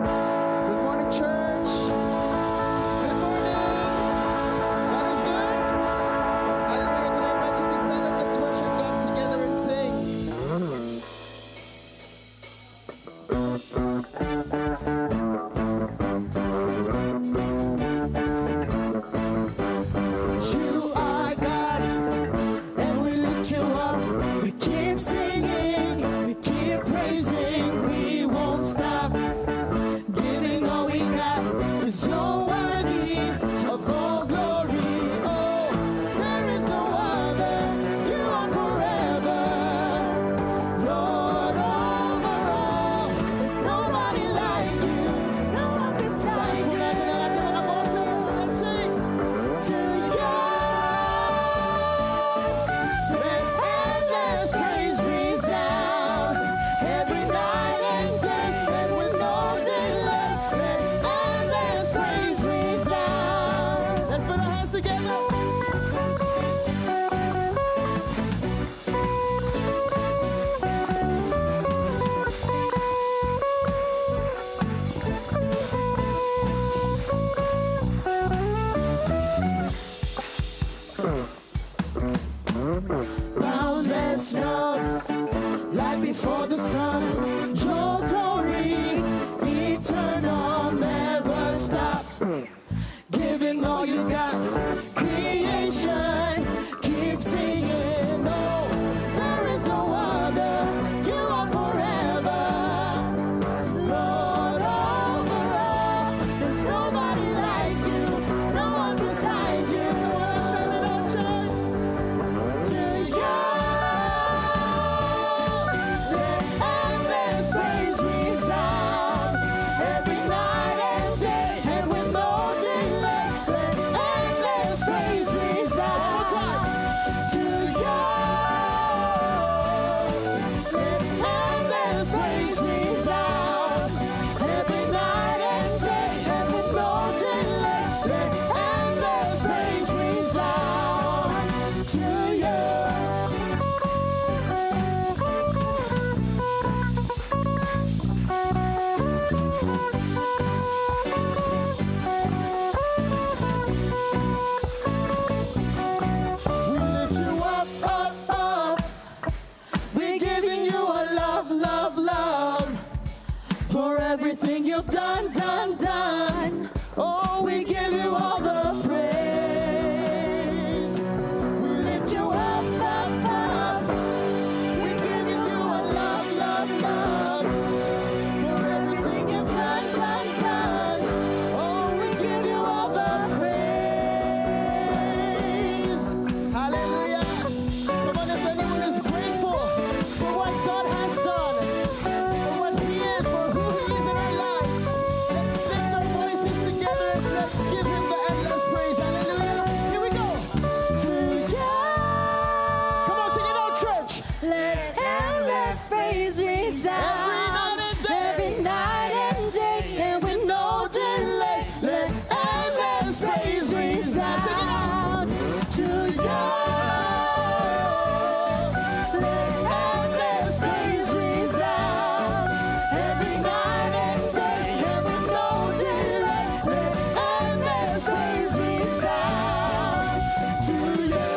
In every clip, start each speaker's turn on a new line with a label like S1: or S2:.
S1: Good morning, church. Good morning. God is good. Hallelujah. Can I invite you to stand up? Let's worship God together and sing. You are God, and we lift you up. We keep singing, we keep praising, we won't stop. Giving all we got, 'cause you're worthy of all glory. Oh, there is no other. You are forever, Lord over all. There's nobody like you, no one beside you. Let's sing. To you, let endless praise resound every night and day, and with no delay. Let endless praise resound. Let's put our hands together. Boundless love, light before the sun. Your glory, eternal, never stops. Giving all you got, creation, keep singing. No, there is no other. You are forever, Lord over all. There's nobody like you, no one beside you. Shout it out, church. To you, let endless praise resound every night and day, and with no delay. Let endless praise resound. To you, let endless praise resound every night and day, and with no delay. Let endless praise resound to you. We lift you up, up, up. We're giving you a love, love, love for everything you've done, done, done. Oh, we give you all the praise. We lift you up, up, up. We're giving you a love, love, love for everything you've done, done, done. Oh, we give you all the praise. Hallelujah. Come on, if anyone is grateful for what God has done, for what He is, for who He is in our lives, let's lift our voices together and let's give Him the endless praise. Hallelujah. Here we go. To you. Come on, sing it out, church.
S2: Let endless praise resound
S1: Every night and day.
S2: every night and day, and with no delay. Let endless praise resound to you. Let endless praise resound every night and day, and with no delay. Let endless praise resound to you.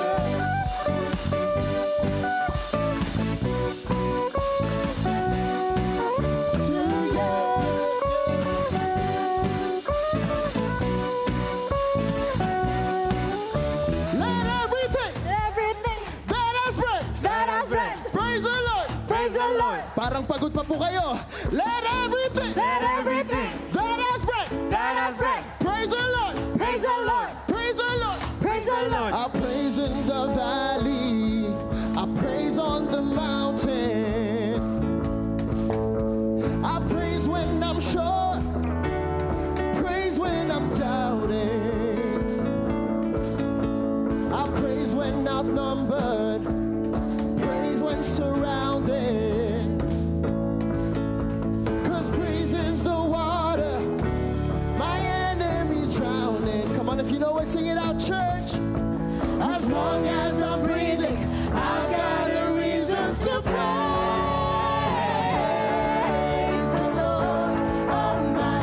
S1: To you. Let everything
S2: Everything
S1: that has breath
S2: that has breath,
S1: praise the Lord.
S2: praise the Lord.
S1: Parang pagod pa po kayo. Let everything
S2: Let everything
S1: that has breath
S2: that has breath,
S1: praise the Lord.
S2: praise the Lord,
S1: Praise the Lord.
S2: praise the Lord.
S1: I praise in the valley. I praise on the mountain. I praise when I'm sure. Praise when I'm doubting. I praise when outnumbered. Praise when surrounded. 'Cause praise is the water my enemies drowning. Come on, if you know it, sing it out, church. As long as I'm breathing, I've got a reason to praise the Lord. Oh my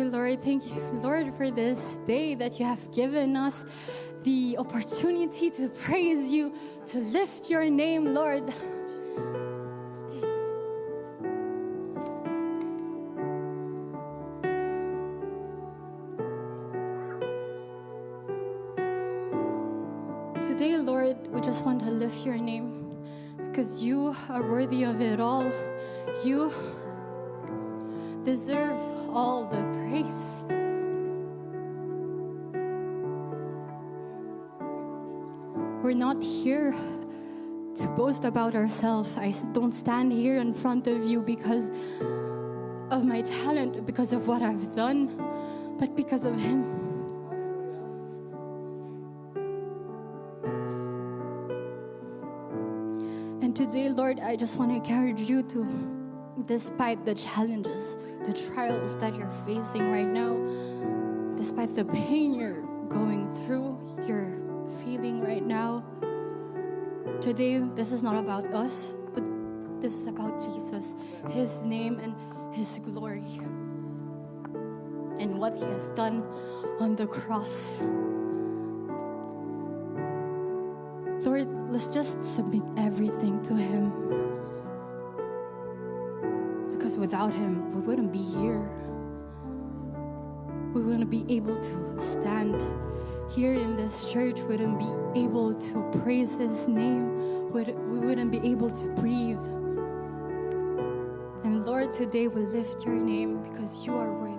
S3: you, Lord. Thank you, Lord, for this day that you have given us the opportunity to praise you, to lift your name, Lord. Today, Lord, we just want to lift your name because you are worthy of it all. You deserve all the praise. We're not here to boast about ourselves. I don't stand here in front of you because of my talent, because of what I've done, but because of Him. And today, Lord, I just want to encourage you to, despite the challenges, the trials that you're facing right now, despite the pain you're going through, you're feeling right now, today, this is not about us, but this is about Jesus, His name and His glory, and what He has done on the cross. Lord, let's just submit everything to Him. Because without Him, we wouldn't be here. We wouldn't be able to stand here in this church. We wouldn't be able to praise His name. We wouldn't be able to breathe. And Lord, today we lift your name because you are worthy.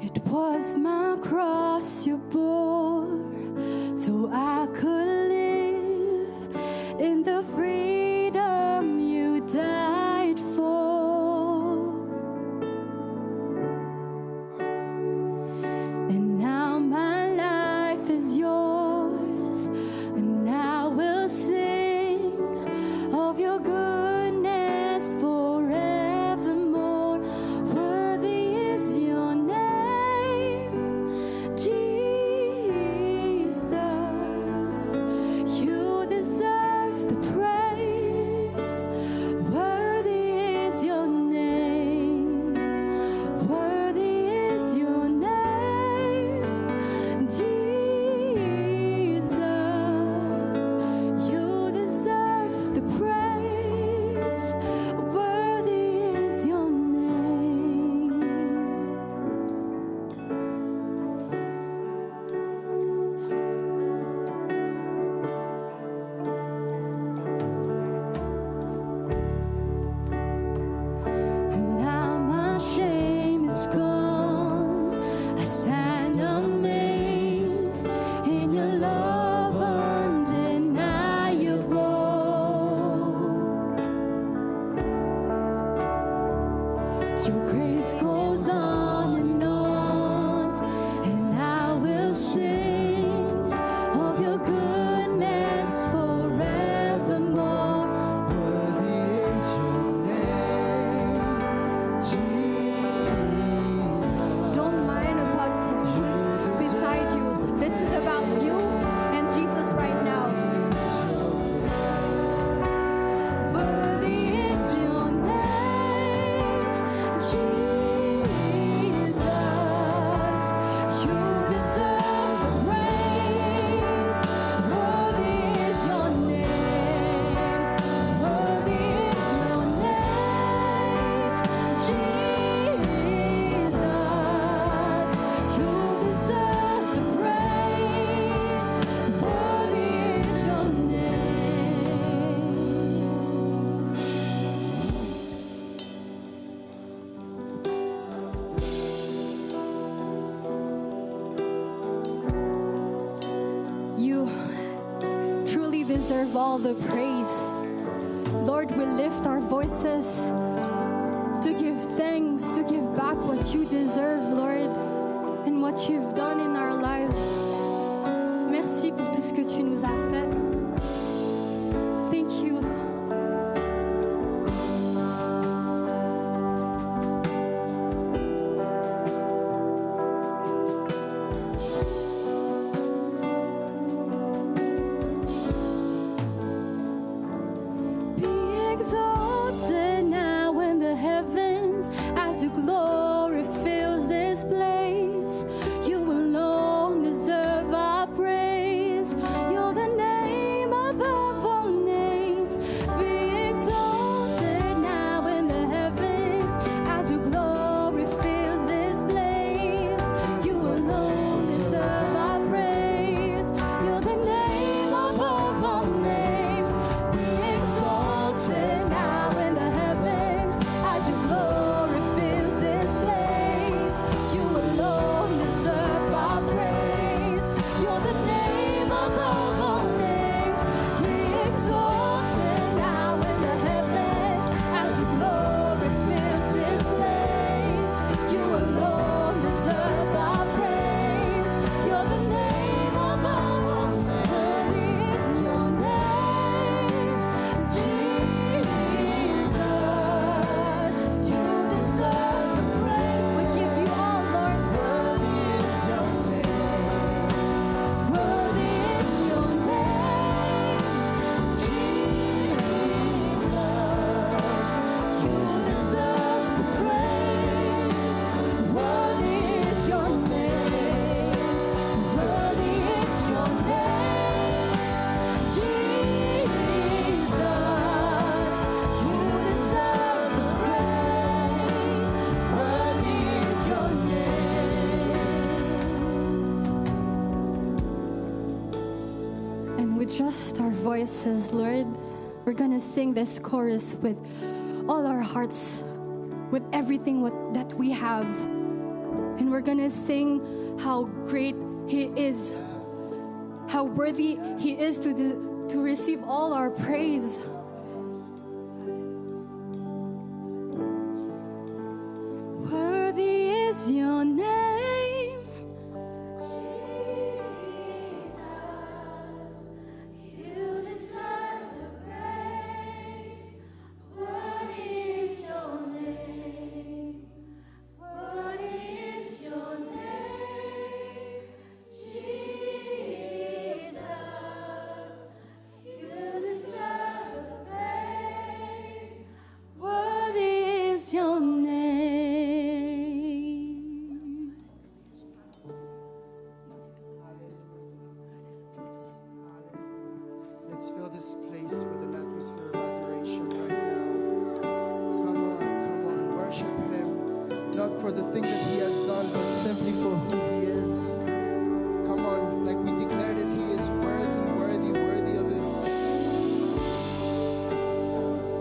S3: It was my cross you bore, so I could live in the freedom you died for. And now my life is yours, and I will sing of your goodness forevermore. Worthy is your name, Jesus. You deserve the praise. Worthy is your name. Worthy is your name, Jesus. You deserve the praise. Worthy is your name. And now my shame is gone. I stand amazed in your love undeniable. Your grace goes on, and I will sing of your goodness forevermore.
S1: Worthy is your name, Jesus.
S3: Don't mind about who's beside you. This is about you and Jesus right now. Worthy is your name, Jesus. You deserve the praise. Worthy is your name. Worthy is your name, Jesus. You deserve the praise. Worthy is your name. You truly deserve all the praise. Lord, we lift our voices to give thanks, to give back what you deserve, Lord, and what you've done in our lives. Merci pour tout ce que tu nous as fait. Thank you.
S2: Be
S3: as your glory fills this place. You alone deserve our praise. You're the name above all names. Be exalted now in the heavens as your glory fills this place. You alone deserve our praise. You're the name above all names. Be exalted now in the heavens as your glory fills this place. You alone deserve our praise. You're the name above all names. Be exalted now in the heavens as your glory fills this place. You alone deserve our praise. You're the name above all names. Holy is your name, Jesus. You deserve the praise. We give you all, Lord. Worthy is your name. Worthy is your name, Jesus. You deserve the praise. Worthy is your name. Worthy is your name, Jesus. You deserve the praise. Worthy is your name. And with just our voices, Lord, we're gonna sing this chorus with all our hearts, with everything that we have. And we're gonna sing how great He is, how worthy He is to receive all our praise. Worthy is your name, Jesus. You deserve the praise. Worthy is your name. Worthy is your name, Jesus. You deserve the praise. Worthy is your name.
S1: Let's fill this place with an atmosphere of adoration right now. Come on, worship Him. Not for the thing that He has done, but simply for who He is. Come on, like we declared it, He is worthy, worthy, worthy of it all.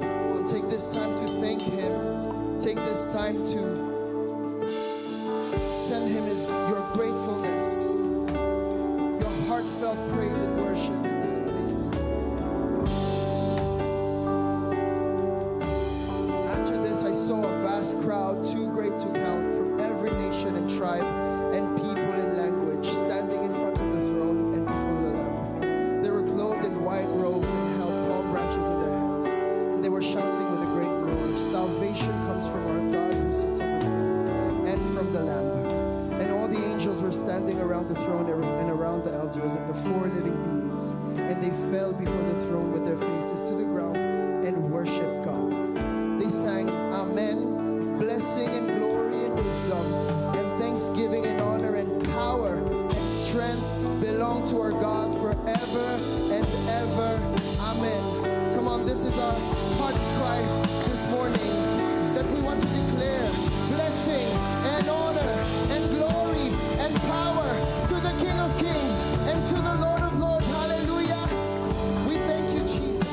S1: Come on, take this time to thank Him. Take this time to tell Him your gratefulness, your heartfelt praise and worship in this place. After this, I saw a vast crowd, too great to count, from every nation and tribe and people and language, standing in front of the throne and before the Lamb. They were clothed in white robes and held palm branches in their hands. And they were shouting with a great roar, "Salvation comes from our God who sits on the throne and from the Lamb." And all the angels were standing around the throne and around the elders and the four living beings. And they fell before the throne with their faces to the ground and worshiped God. They sang, "Amen, blessing and glory and wisdom and thanksgiving and honor and power and strength belong to our God forever and ever. Amen." Come on, this is our heart's cry this morning, that we want to declare blessing and honor and glory and power to the King of Kings and to the Lord of Lords. Hallelujah. We thank you, Jesus.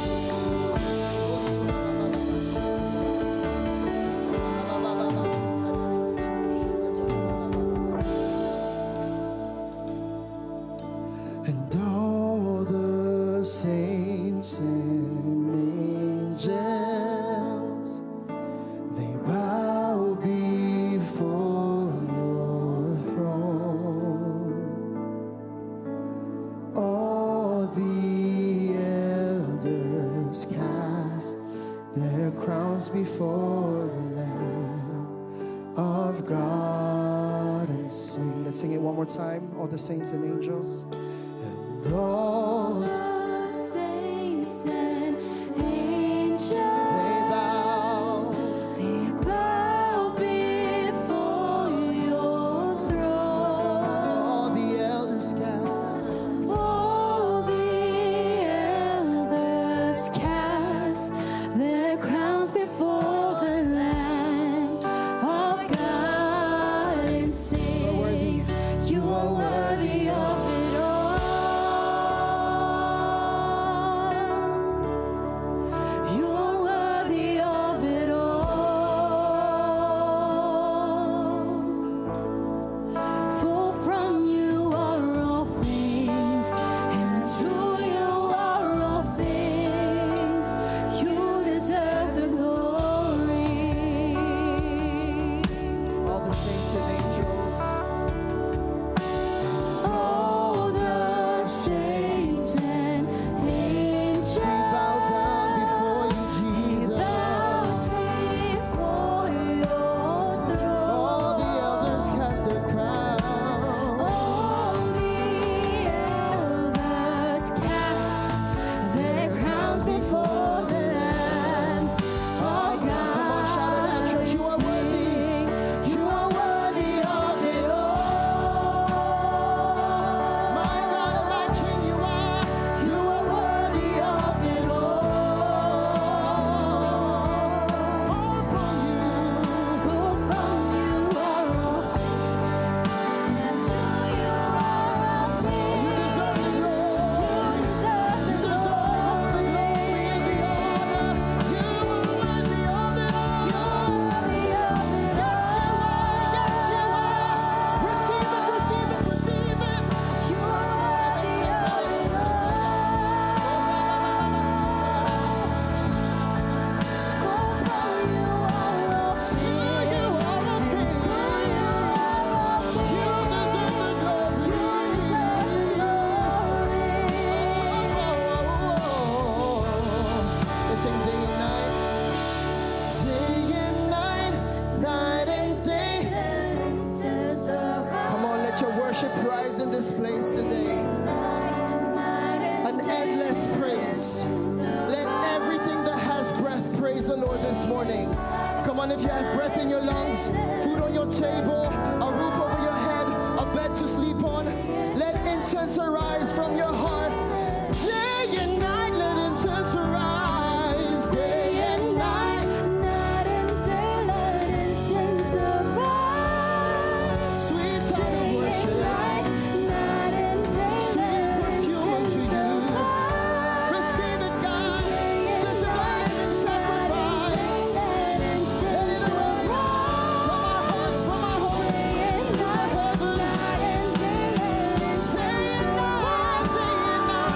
S1: And all the saints and angels, they bow before your throne. All the elders cast their crowns before the Lamb of God and sing. Let's sing it one more time. All the saints and angels. And all
S3: The saints and angels,
S1: they bow.
S3: they bow before
S1: you have breath in your lungs, food on your table, a roof over your head, a bed to sleep on, let incense arise from your heart. Day and night, let incense arise. Day and night.
S2: Night and day, let incense arise.
S1: Sweet time of
S2: Day and
S1: worship.
S2: night and day,
S1: Sweet perfume unto you. Receive it, God. This is a living sacrifice. Let it arise from our hearts, from our homes, to the heavens. Day and night, day and night.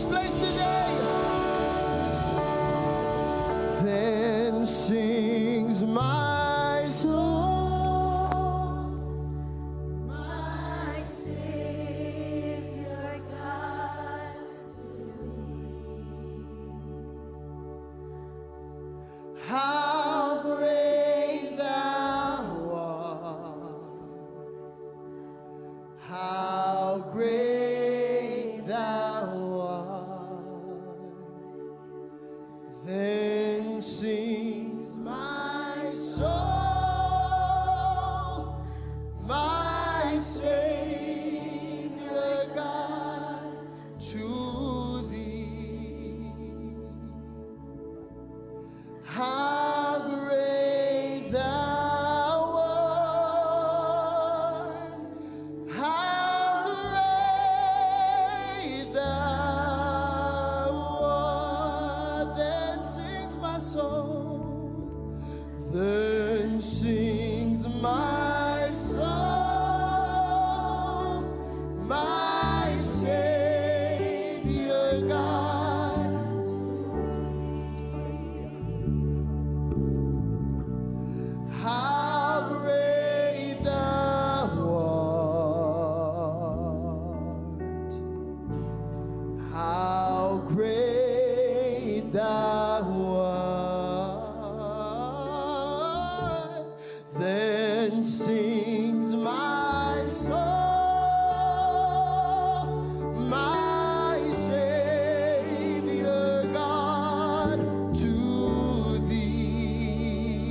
S1: this place today. Then sings my soul, my Savior God to thee. How great thou art, how great thou art. Then sings my soul, my Savior God to thee. How great thou art, how great thou art. Then sings my soul, then sings my soul, my Savior God. How great thou art, how great thou art. Then sings my soul, my Savior God to thee.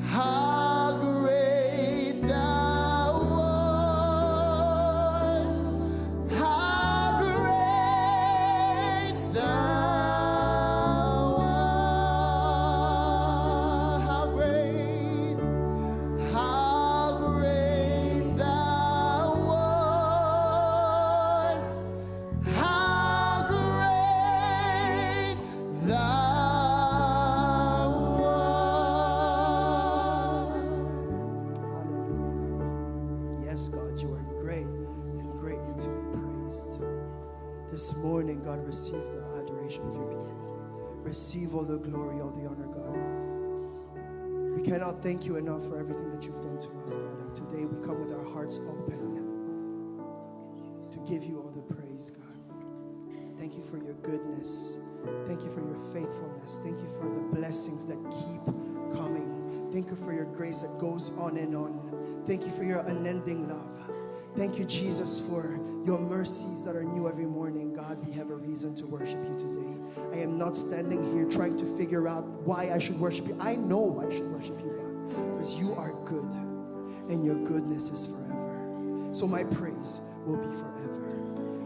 S1: How great thou art, how great thou art, how great thou art, how great thou art. Hallelujah. Yes, God, you are great and greatly to be praised. This morning, God, receive the adoration of your people. Receive all the glory, all the honor, God. We cannot thank you enough for everything that you've done to us, God. And today we come with our hearts open to give you all the praise, God. Thank you for your goodness. Thank you for your faithfulness. Thank you for the blessings that keep coming. Thank you for your grace that goes on and on. Thank you for your unending love. Thank you, Jesus, for your mercies that are new every morning. God, we have a reason to worship you today. I am not standing here trying to figure out why I should worship you. I know I should worship you, God, because you are good and your goodness is forever. So my praise will be forever.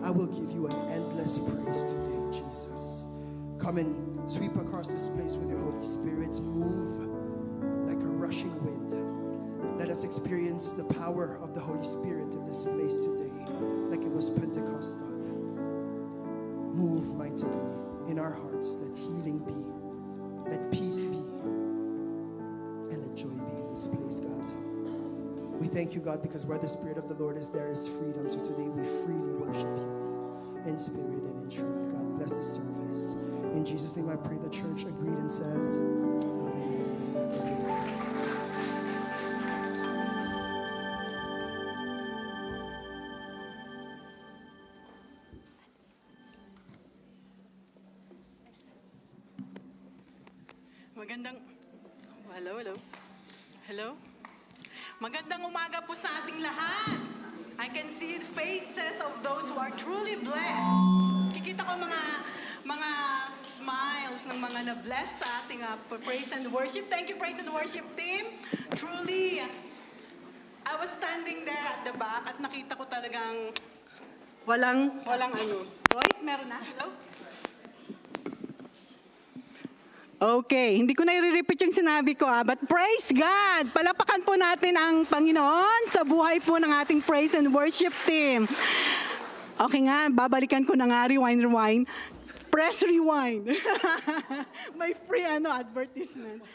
S1: I will give you an endless praise today, Jesus. Come and sweep across this place with your Holy Spirit. Move like a rushing wind. Let us experience the power of the Holy Spirit in this place today, like it was Pentecost, God. Move mightily in our hearts. Let healing be, let peace be, and let joy be in this place, God. We thank you, God, because where the Spirit of the Lord is, there is freedom. So today we freely worship you in spirit and in truth. God, bless the service. In Jesus' name I pray. The church agreed and says, Amen.
S4: Hello? Magandang umaga po sa ating lahat. I can see the faces of those who are truly blessed. Kikita ko mga smiles ng mga na-bless sa ating praise and worship. Thank you, praise and worship team. Truly, I was standing there at the back at nakita ko talagang walang ano. Royce, meron na? Hello? Okay, hindi ko na i-repeat yung sinabi ko but praise God! Palapakan po natin ang Panginoon sa buhay po ng ating praise and worship team. Okay nga, babalikan ko na nga, rewind. Press rewind. May free advertisement.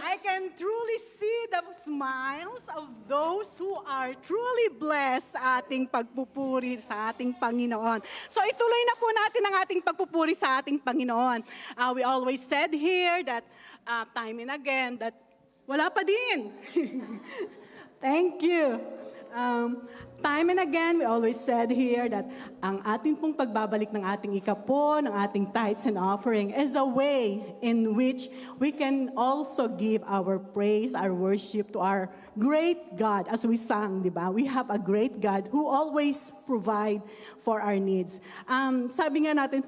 S4: I can truly see the smiles of those who are truly blessed sa ating pagpupuri sa ating Panginoon. So ituloy na po natin ang ating pagpupuri sa ating Panginoon. We always said here that time and again that wala pa din. Thank you. Time and again, we always said here that ang ating pong pagbabalik ng ating ikapo, ng ating tithes and offering is a way in which we can also give our praise, our worship to our great God. As we sang, di ba? We have a great God who always provide for our needs. Sabi nga natin,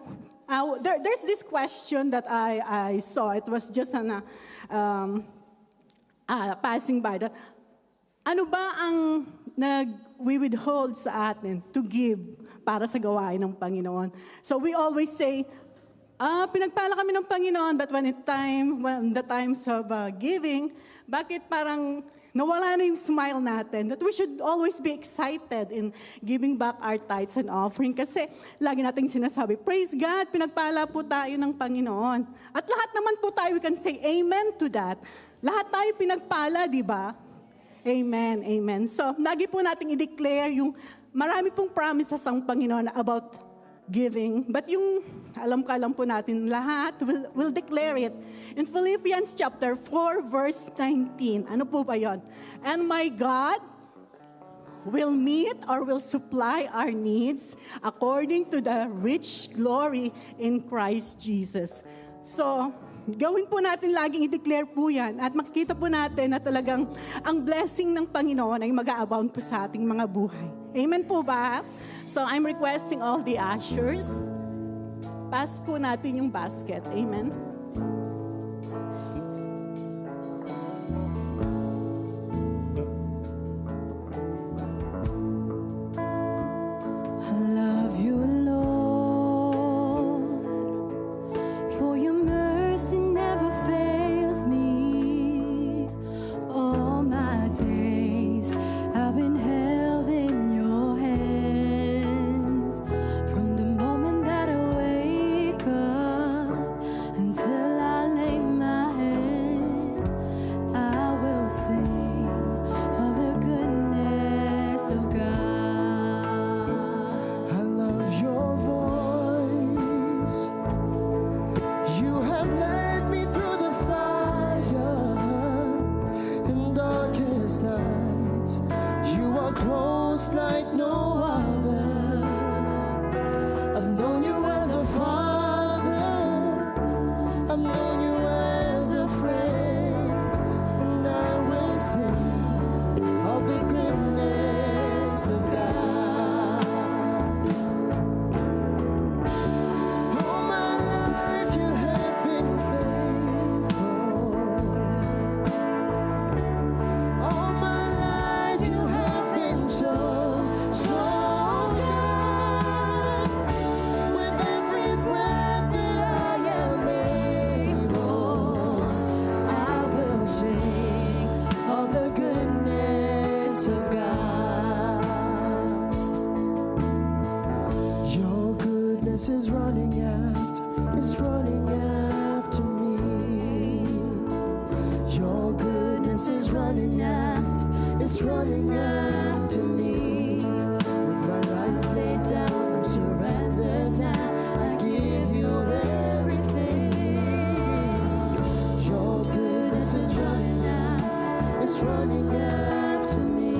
S4: there's this question that I saw. It was just passing by that. Ano ba ang we withhold sa atin to give para sa gawain ng Panginoon? So we always say, pinagpala kami ng Panginoon, but when the times of giving, bakit parang nawala na yung smile natin? That we should always be excited in giving back our tithes and offering. Kasi lagi nating sinasabi, praise God, pinagpala po tayo ng Panginoon. At lahat naman po tayo, we can say amen to that. Lahat tayo pinagpala, di ba? Amen, amen. So, lagi po nating i-declare yung marami pong promises ang Panginoon about giving. But yung alam po natin lahat, we'll declare it. In Philippians chapter 4, verse 19. Ano po ba yon? And my God will meet or will supply our needs according to the rich glory in Christ Jesus. So, gawin po natin laging i-declare po yan at makikita po natin na talagang ang blessing ng Panginoon ay mag-a-abound po sa ating mga buhay. Amen po ba? So I'm requesting all the ushers, pass po natin yung basket. Amen.
S1: I love you, Lord, for your mercy never fails me. All my days I've been held in your hands. From the moment that I wake up until I lay my head, I will sing of the goodness of God.
S2: I love your voice. You have led me through the fire in darkest nights. You are close like no other. I've known you as a father. I've known you as a friend. And I will sing of the goodness of God. All my life you have been faithful. All my life you have been so, so good. With every breath that I am able, I will sing of the goodness of God. Your goodness is running after me. Your goodness is running after me. With my life laid down, I'm surrendered now. I give you everything. Your goodness is running after me.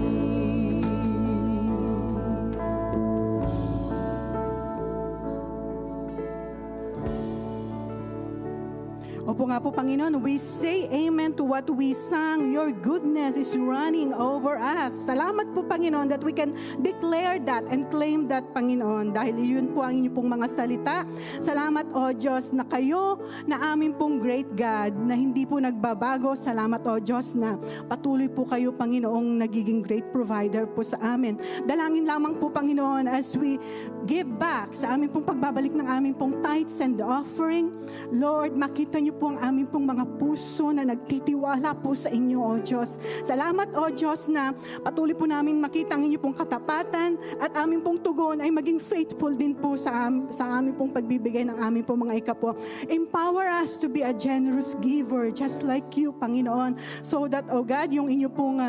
S5: Opo nga po, Panginoon, we say amen to what we sang. Your goodness is running over us. Salamat po, Panginoon, that we can declare that and claim that, Panginoon, dahil yun po ang inyong pong mga salita. Salamat, O Diyos, na kayo na amin pong great God, na hindi po nagbabago. Salamat, O Diyos, na patuloy po kayo, Panginoong, nagiging great provider po sa amin. Dalangin lamang po, Panginoon, as we give back sa aming pong pagbabalik ng aming pong tithes and offering. Lord, makita niyo po ang aming pong mga puso na nagtitiwala po sa inyo, O Diyos. Salamat, O Diyos, na patuloy po namin makita ang inyo pong katapatan at aming pong tugon ay maging faithful din po sa aming pong pagbibigay ng aming pong mga ikapo. Empower us to be a generous giver just like you, Panginoon, so that, O God, yung inyo pong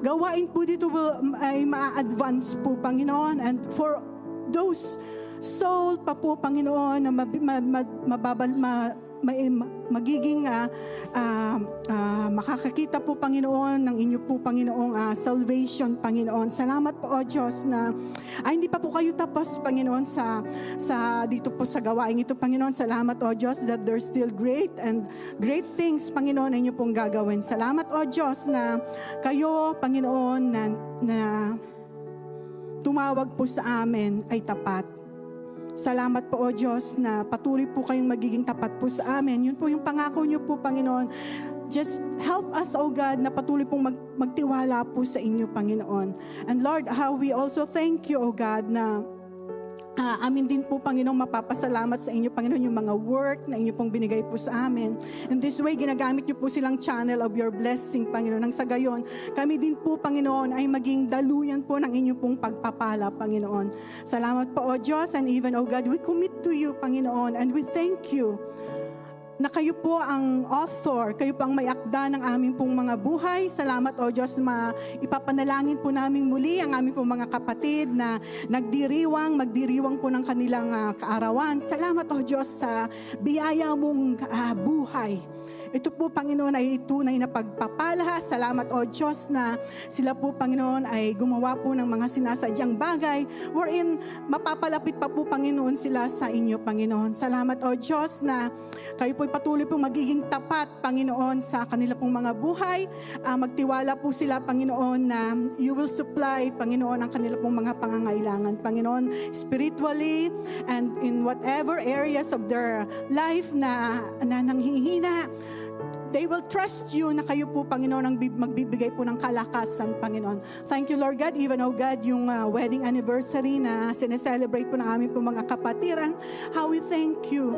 S5: gawain po dito ay ma-advance po, Panginoon. And for those soul pa po, Panginoon, na magiging makakakita po, Panginoon, ng inyo po, Panginoong salvation, Panginoon. Salamat po, O Diyos, na hindi pa po kayo tapos, Panginoon, sa dito po sa gawain ito, Panginoon. Salamat, O Diyos, that there's still great things, Panginoon, na inyo pong gagawin. Salamat, O Diyos, na kayo, Panginoon, na tumawag po sa amin ay tapat. Salamat po, O Diyos, na patuloy po kayong magiging tapat po sa amin. Yun po yung pangako niyo po, Panginoon. Just help us, O God, na patuloy pong magtiwala po sa inyo, Panginoon. And Lord, how we also thank you, O God, na amin din po, Panginoon, mapapasalamat sa inyo, Panginoon, yung mga work na inyo pong binigay po sa amin. In this way, ginagamit niyo po silang channel of your blessing, Panginoon. Nang sa gayon, kami din po, Panginoon, ay maging daluyan po ng inyo pong pagpapala, Panginoon. Salamat po, O Diyos, and even, O God, we commit to you, Panginoon, and we thank you na kayo po ang author, kayo po ang may akda ng aming pong mga buhay. Salamat, O Diyos, ipapanalangin po namin muli ang aming pong mga kapatid na magdiriwang po ng kanilang kaarawan. Salamat, O Diyos, sa biyaya mong buhay. Ito po, Panginoon, ay tunay na pagpapala. Salamat, O Diyos, na sila po, Panginoon, ay gumawa po ng mga sinasadyang bagay wherein mapapalapit pa po, Panginoon, sila sa inyo, Panginoon. Salamat, O Diyos, na kayo po'y patuloy pong magiging tapat, Panginoon, sa kanila pong mga buhay. Magtiwala po sila, Panginoon, na you will supply, Panginoon, ang kanila pong mga pangangailangan, Panginoon, spiritually and in whatever areas of their life na nanghihina. They will trust you na kayo po, Panginoon, ang magbibigay po ng kalakasan, Panginoon. Thank you, Lord God. Even, O God, yung wedding anniversary na sineselebrate po ng aming po mga kapatiran. How we thank you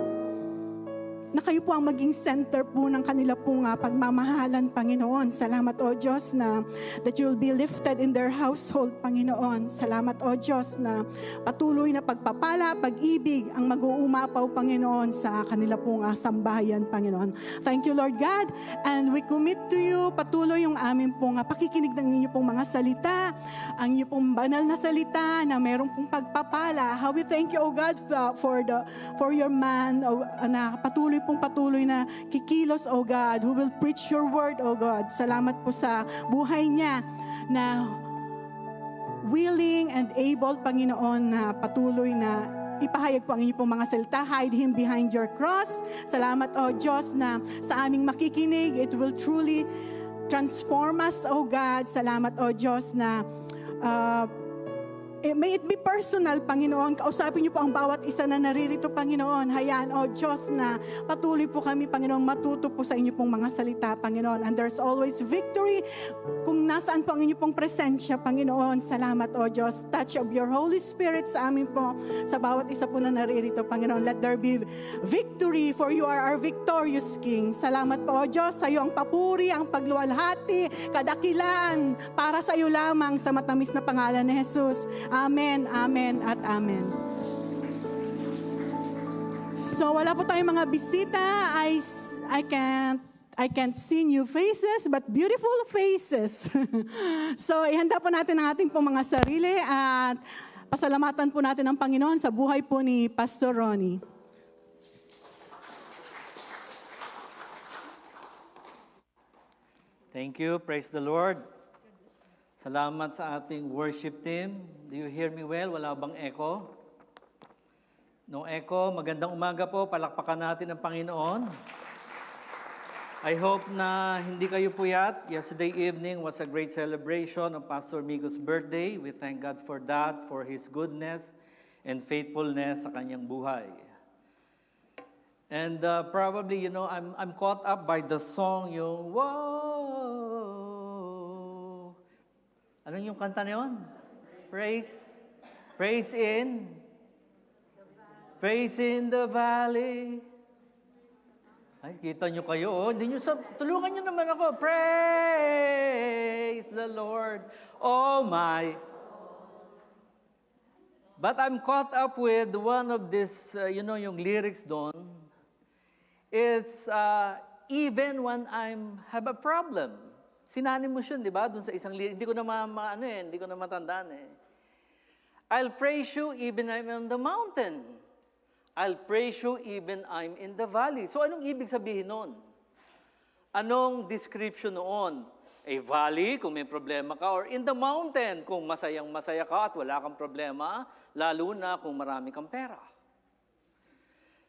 S5: na kayo po ang maging center po ng kanila pong pagmamahalan, Panginoon. Salamat, O Diyos, na that you will be lifted in their household, Panginoon. Salamat, O Diyos, na patuloy na pagpapala, pag-ibig ang mag-uumapaw, Panginoon, sa kanila pong sambahayan, Panginoon. Thank you, Lord God, and we commit to you patuloy yung aming pong pakikinig ng inyo pong mga salita, ang inyo pong banal na salita na mayroong pong pagpapala. How we thank you, O God, for your man na patuloy na kikilos, O God, who will preach your word, O God. Salamat po sa buhay niya na willing and able, Panginoon, na patuloy na ipahayag po ang inyong pong mga salita. Hide him behind your cross. Salamat, O Diyos, na sa aming makikinig, it will truly transform us, O God. Salamat, O Diyos, na may it be personal, Panginoon. Kausapin niyo po ang bawat isa na naririto, Panginoon. Hayaan, O Diyos, na patuloy po kami, Panginoon, matuto po sa inyo pong mga salita, Panginoon. And there's always victory kung nasaan po ang inyo pong presensya, Panginoon. Salamat, O Diyos. Touch of your Holy Spirit sa amin po, sa bawat isa po na naririto, Panginoon. Let there be victory, for you are our victorious King. Salamat po, O Diyos. Sa iyo ang papuri, ang pagluwalhati, kadakilaan, para sa iyo lamang, sa matamis na pangalan ni Jesus. Amen, amen, at amen. So wala po tayong mga bisita. I can't see new faces, but beautiful faces. So ihanda po natin ang ating pong mga sarili at pasalamatan po natin ang Panginoon sa buhay po ni Pastor Ronnie.
S6: Thank you. Praise the Lord. Salamat sa ating worship team. Do you hear me well? Wala bang echo? No echo. Magandang umaga po. Palakpakan natin ang Panginoon. I hope na hindi kayo puyat. Yesterday evening was a great celebration of Pastor Migo's birthday. We thank God for that, for His goodness and faithfulness sa kanyang buhay. And probably, you know, I'm caught up by the song, yung, whoa! Ano yung kanta na yun? Praise Praise in the valley. Ay, kita nyo kayo, oh. Hindi nyo tulungan nyo naman ako. Praise the Lord, oh my. But I'm caught up with one of this, yung lyrics doon. It's, even when have a problem. Sinani mo siya, di ba? Doon sa isang lyrics. Hindi ko na hindi ko na matandaan eh. I'll praise you even I'm on the mountain. I'll praise you even I'm in the valley. So anong ibig sabihin noon? Anong description noon? A valley, kung may problema ka, or in the mountain, kung masayang-masaya ka at wala kang problema, lalo na kung marami kang pera.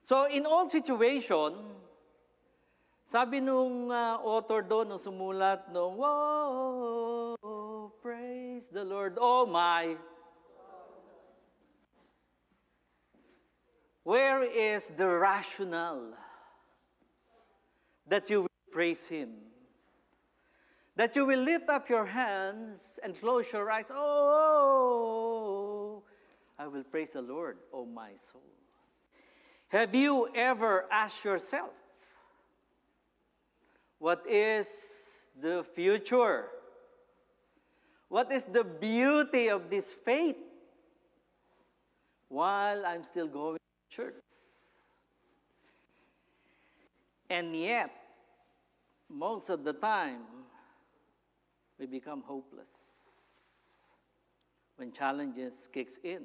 S6: So in all situation, sabi nung author doon, nung sumulat nung, whoa, praise the Lord, oh my. Where is the rationale that you will praise Him? That you will lift up your hands and close your eyes. Oh, I will praise the Lord, oh my soul. Have you ever asked yourself, what is the future? What is the beauty of this faith while I'm still going to church? And yet, most of the time, we become hopeless when challenges kicks in.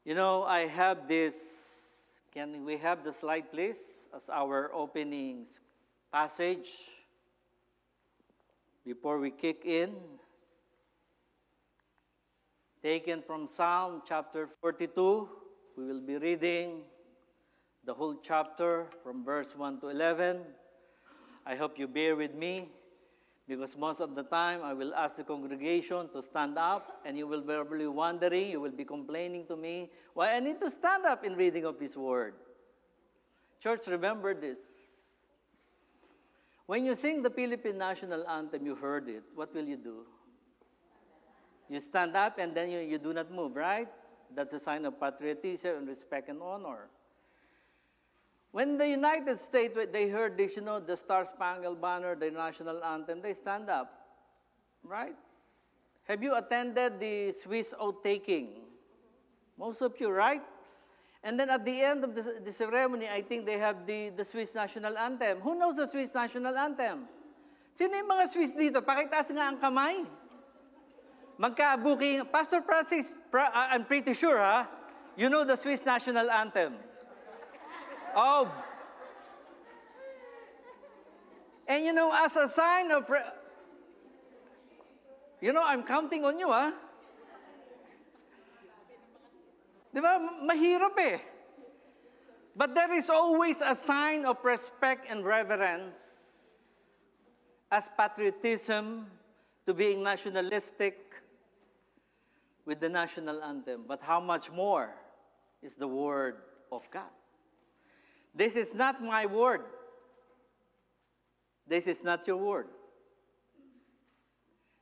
S6: You know, I have this, can we have the slide please, as our opening passage before we kick in? Taken from Psalm chapter 42, we will be reading the whole chapter from verse 1 to 11. I hope you bear with me, because most of the time I will ask the congregation to stand up, and you will be probably wondering, you will be complaining to me, why I need to stand up in reading of His Word. Church, remember this. When you sing the Philippine National Anthem, you heard it, what will you do? You stand up and then you do not move, right? That's a sign of patriotism and respect and honor. When the United States, they heard this, the Star-Spangled Banner, the national anthem, they stand up, right? Have you attended the Swiss oath-taking? Most of you, right? And then at the end of the ceremony, I think they have the Swiss national anthem. Who knows the Swiss national anthem? Sino yung mga Swiss dito? Pakitaas nga ang kamay. Magka-booking. Pastor Francis, I'm pretty sure, you know the Swiss national anthem. Oh. And as a sign of, I'm counting on you, Di ba? Mahirap eh. But there is always a sign of respect and reverence as patriotism to being nationalistic with the national anthem. But how much more is the Word of God? This is not my word. This is not your word.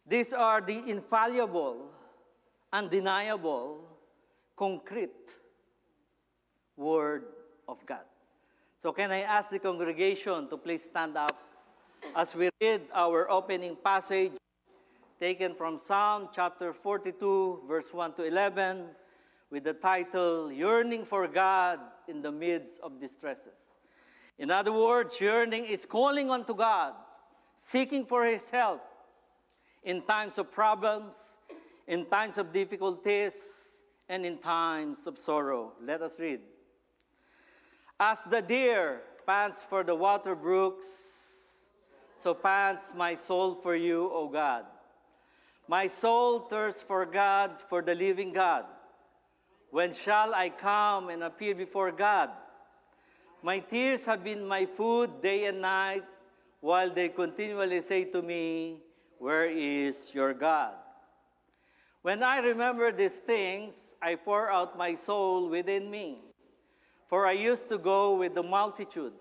S6: These are the infallible, undeniable, concrete Word of God. So can I ask the congregation to please stand up as we read our opening passage taken from Psalm chapter 42, verse 1 to 11, with the title, Yearning for God in the Midst of Distresses. In other words, yearning is calling unto God, seeking for His help in times of problems, in times of difficulties, and in times of sorrow. Let us read. As the deer pants for the water brooks, so pants my soul for you, O God. My soul thirsts for God, for the living God. When shall I come and appear before God? My tears have been my food day and night, while they continually say to me, where is your God? When I remember these things, I pour out my soul within me. For I used to go with the multitude.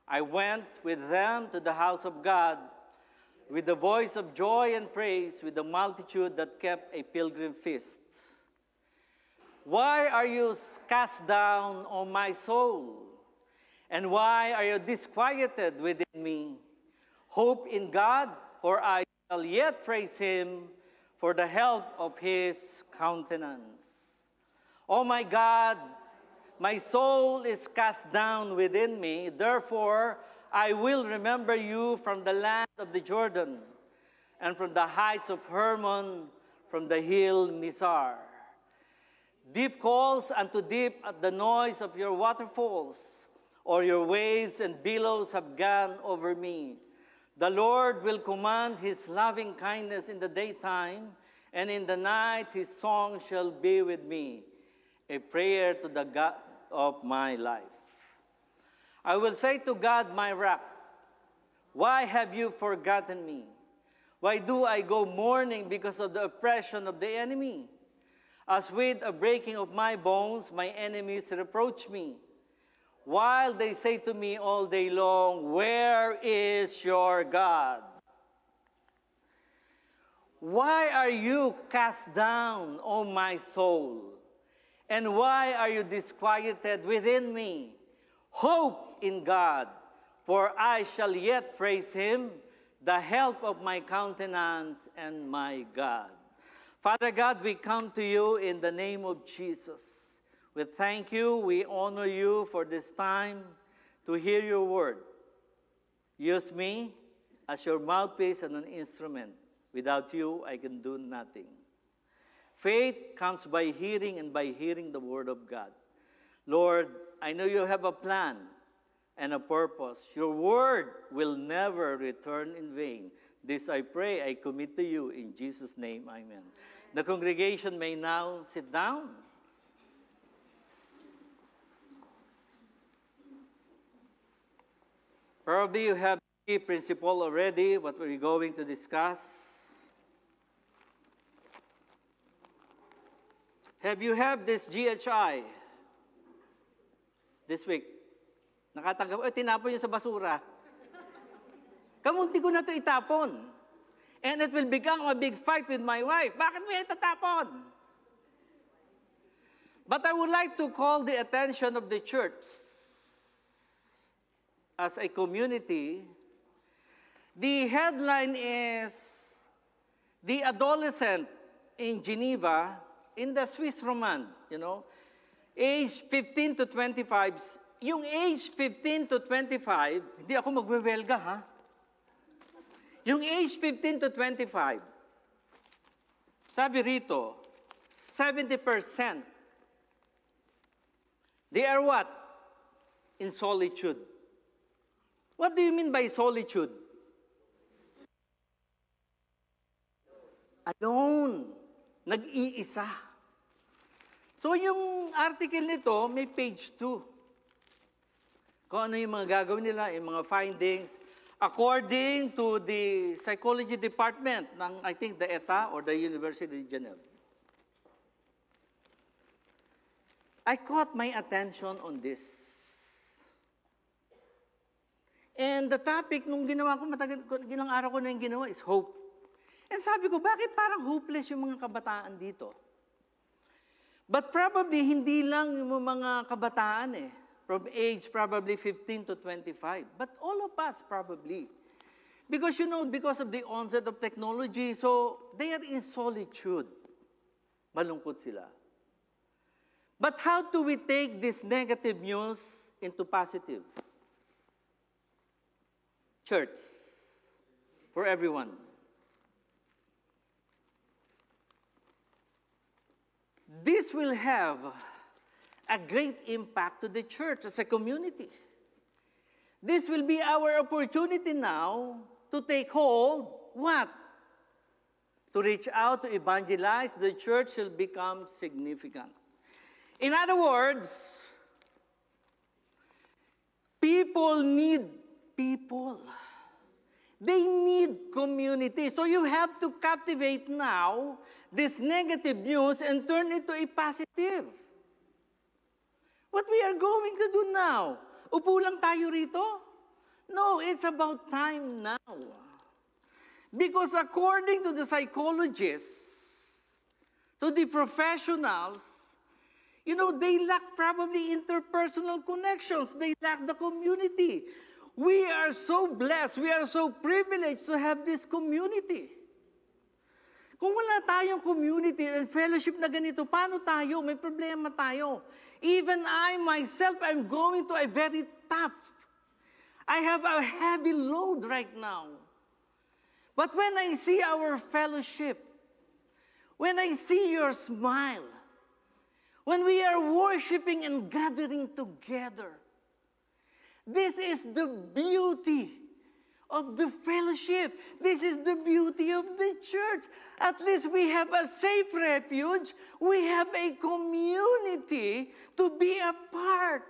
S6: I went with them to the house of God, with the voice of joy and praise, with the multitude that kept a pilgrim feast. Why are you cast down, O my soul? And why are you disquieted within me? Hope in God, for I shall yet praise him for the help of his countenance. O my God, my soul is cast down within me, therefore I will remember you from the land of the Jordan, and from the heights of Hermon, from the hill Mizar. Deep calls unto deep at the noise of your waterfalls, or your waves and billows have gone over me. The Lord will command his loving kindness in the daytime, and in the night his song shall be with me, a prayer to the God of my life. I will say to God, my rock, why have you forgotten me? Why do I go mourning because of the oppression of the enemy? As with a breaking of my bones, my enemies reproach me, while they say to me all day long, where is your God? Why are you cast down, O my soul? And why are you disquieted within me? Hope in God, for I shall yet praise him, the help of my countenance and my God. Father God, we come to you in the name of Jesus. We thank you, we honor you for this time to hear your word. Use me as your mouthpiece and an instrument. Without you, I can do nothing. Faith comes by hearing, and by hearing the word of God. Lord, I know you have a plan and a purpose. Your word will never return in vain. This I pray, I commit to you in Jesus' name, amen. The congregation may now sit down. Probably you have the principle already, what we're going to discuss. Have you had this GHI this week? Nakatanggap, tinapon niyo sa basura. Kamunti ko na ito itapon. And it will become a big fight with my wife. Bakit mo yan itatapon? But I would like to call the attention of the church as a community. The headline is the adolescent in Geneva, in the Swiss Romand, age 15 to 25. Yung age 15 to 25, hindi ako magwewelga, ha? Yung age 15 to 25, sabi rito, 70%, they are what? In solitude. What do you mean by solitude? Alone. Nag-iisa. So yung article nito, may page 2. Kung ano yung mga gagawin nila, yung mga findings, according to the psychology department ng, I think, the ETA or the University of Geneva. I caught my attention on this. And the topic nung ginawa ko, ilang araw ko na yung ginawa, is hope. And sabi ko, bakit parang hopeless yung mga kabataan dito? But probably, hindi lang yung mga kabataan from age probably 15 to 25. But all of us probably. Because because of the onset of technology, so they are in solitude. Malungkot sila. But how do we take this negative news into positive? Church, for everyone. This will have a great impact to the church as a community. This will be our opportunity now to take hold, what? To reach out, to evangelize, the church will become significant. In other words, people need people. They need community. So you have to captivate now this negative news and turn it to a positive. What we are going to do now? Upo lang tayo rito? No, it's about time now. Because according to the psychologists, to the professionals, they lack probably interpersonal connections. They lack the community. We are so blessed, we are so privileged to have this community. Kung wala tayong community and fellowship na ganito, paano tayo? May problema tayo. Even I myself, I'm going to a very tough. I have a heavy load right now. But when I see our fellowship, when I see your smile, when we are worshiping and gathering together, this is the beauty of the fellowship. This is the beauty of the church. At least we have a safe refuge. We have a community to be a part.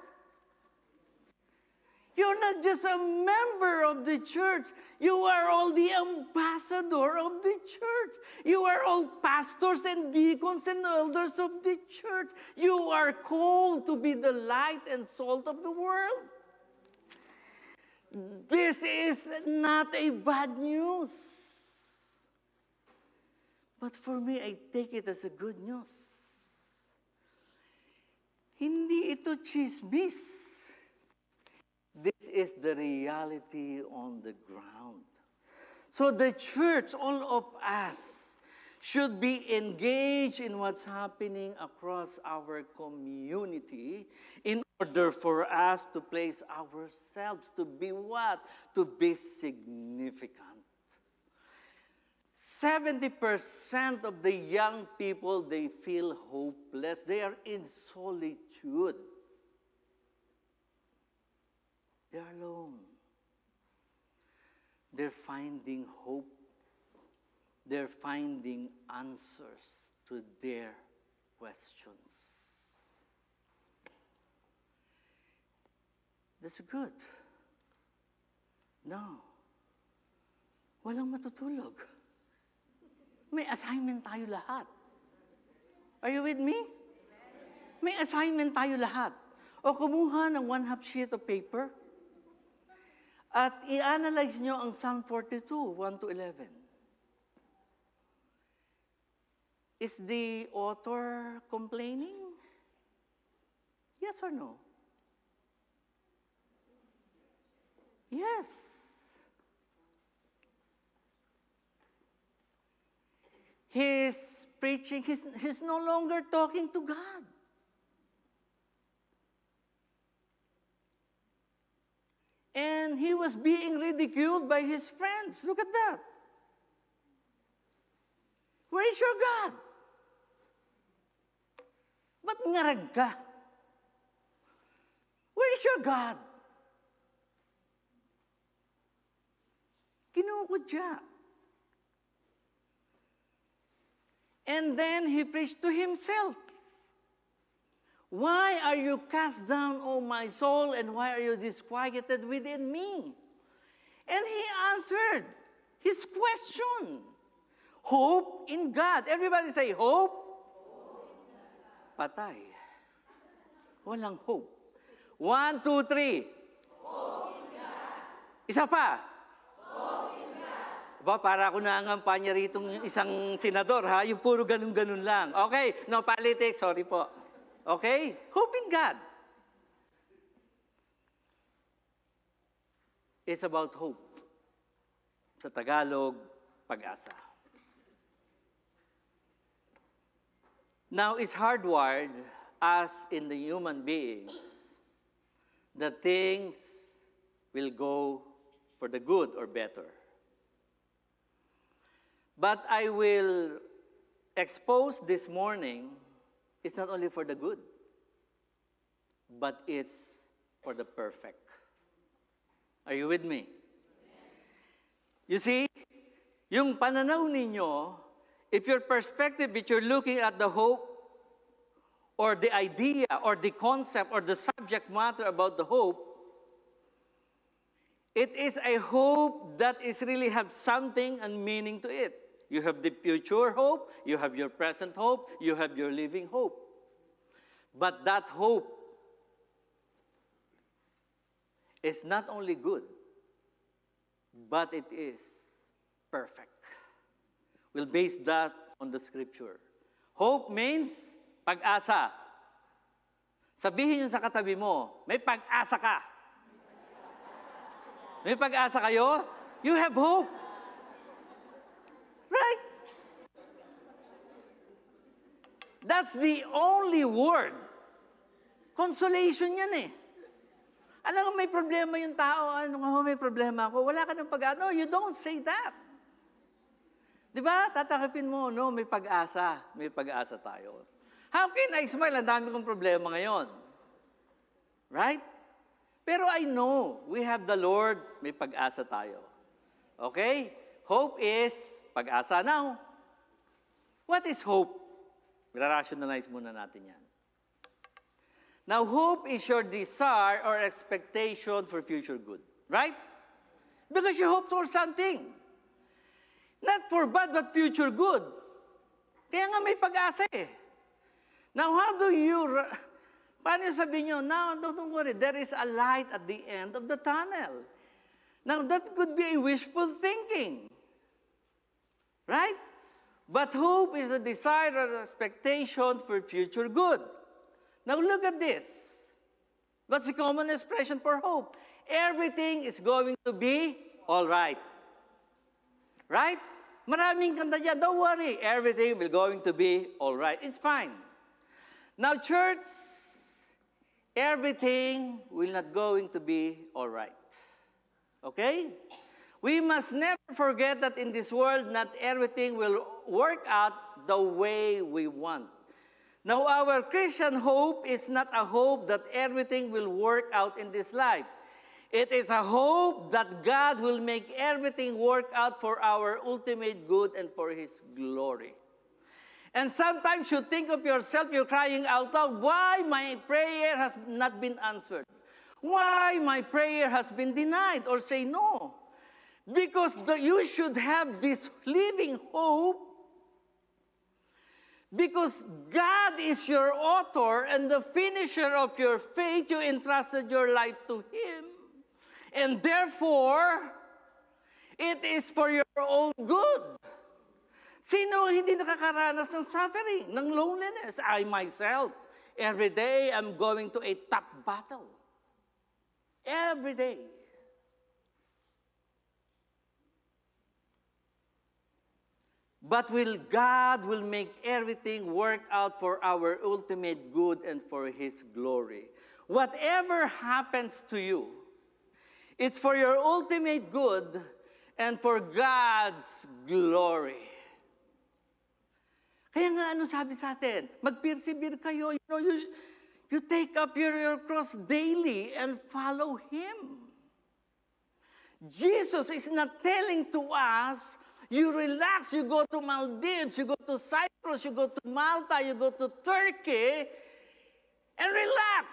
S6: You're not just a member of the church. You are all the ambassador of the church. You are all pastors and deacons and elders of the church. You are called to be the light and salt of the world. This is not a bad news. But for me, I take it as a good news. Hindi ito chismis. This is the reality on the ground. So the church, all of us, should be engaged in what's happening across our community in order for us to place ourselves to be what? To be significant. 70% of the young people, they feel hopeless. They are in solitude. They're alone. They're finding hope. They're finding answers to their questions. That's good. No. Walang matutulog. May assignment tayo lahat. Are you with me? May assignment tayo lahat. O kumuha ng 1/2 sheet of paper at i-analyze nyo ang Psalm 42, 1 to 11. Is the author complaining? Yes or no? Yes. He's preaching, he's no longer talking to God. And he was being ridiculed by his friends. Look at that. Where is your God? Ba't ngarag ka? Where is your God? Kinukudya. And then he preached to himself. Why are you cast down, O my soul, and why are you disquieted within me? And he answered his question. Hope in God. Everybody say, hope? Patay. Walang hope. 1, 2, 3. Hope in God. Isa pa. Hope in God. Ba, para ako nangangampanya rito yung isang senador, ha? Yung puro ganun-ganun lang. Okay, no politics, sorry po. Okay? Hope in God. It's about hope. Sa Tagalog, pag-asa. Now, it's hardwired as in the human being that things will go for the good or better. But I will expose this morning, it's not only for the good, but it's for the perfect. Are you with me? You see, yung pananaw ninyo, if your perspective, if you're looking at the hope, or the idea, or the concept, or the subject matter about the hope, it is a hope that is really have something and meaning to it. You have the future hope, you have your present hope, you have your living hope. But that hope is not only good, but it is perfect. We'll base that on the scripture. Hope means pag-asa. Sabihin yun sa katabi mo, may pag-asa ka. May pag-asa kayo? You have hope. Right? That's the only word. Consolation yan eh. Alam mo, may problema yung tao. Ano nga, may problema ako. Wala ka ng pag-asa. No, you don't say that. Di ba? Tatakipin mo, no, may pag-asa. May pag-asa tayo. How can I smile? Ang dami kong problema ngayon. Right? Pero I know, we have the Lord, may pag-asa tayo. Okay? Hope is pag-asa. Now, what is hope? Ra-rationalize muna natin yan. Now, hope is your desire or expectation for future good. Right? Because you hope for something. Not for bad, but future good. Kaya nga may pag-asa eh. Now, how do you... Paano sabihin nyo, now, don't worry, there is a light at the end of the tunnel. Now, that could be a wishful thinking. Right? But hope is a desire or expectation for future good. Now, look at this. What's the common expression for hope? Everything is going to be all right. Right? Maraming kanta dyan, don't worry, everything will going to be all right. It's fine. Now, church, everything will not going to be all right. Okay? We must never forget that in this world, not everything will work out the way we want. Now, our Christian hope is not a hope that everything will work out in this life. It is a hope that God will make everything work out for our ultimate good and for His glory. And sometimes you think of yourself, you're crying out loud, why my prayer has not been answered? Why my prayer has been denied? Or say no. Because you should have this living hope. Because God is your author and the finisher of your faith. You entrusted your life to Him. And therefore, it is for your own good. Sino hindi nakakaranas ng suffering, ng loneliness? I myself, every day I'm going to a tough battle. Every day. But God will make everything work out for our ultimate good and for His glory. Whatever happens to you, it's for your ultimate good and for God's glory. Kaya nga, ano sabi sa atin? Mag-persevere kayo. You take up your cross daily and follow Him. Jesus is not telling to us, you relax, you go to Maldives, you go to Cyprus, you go to Malta, you go to Turkey, and relax.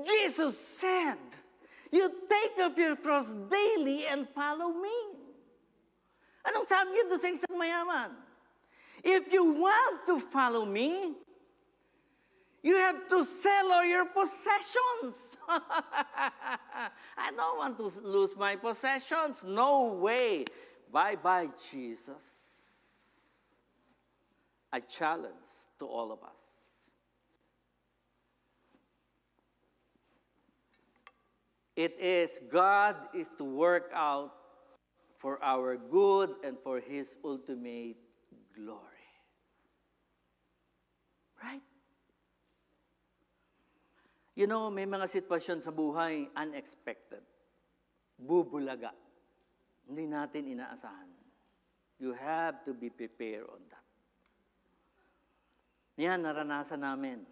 S6: Jesus said, you take up your cross daily and follow me. Anong sabi niya doon sa isang mayaman? If you want to follow me, you have to sell all your possessions. I don't want to lose my possessions. No way. Bye-bye, Jesus. A challenge to all of us. It is God is to work out for our good and for His ultimate glory. Right? You know, may mga sitwasyon sa buhay unexpected. Bubulaga. Hindi natin inaasahan. You have to be prepared on that. Yan, naranasan namin.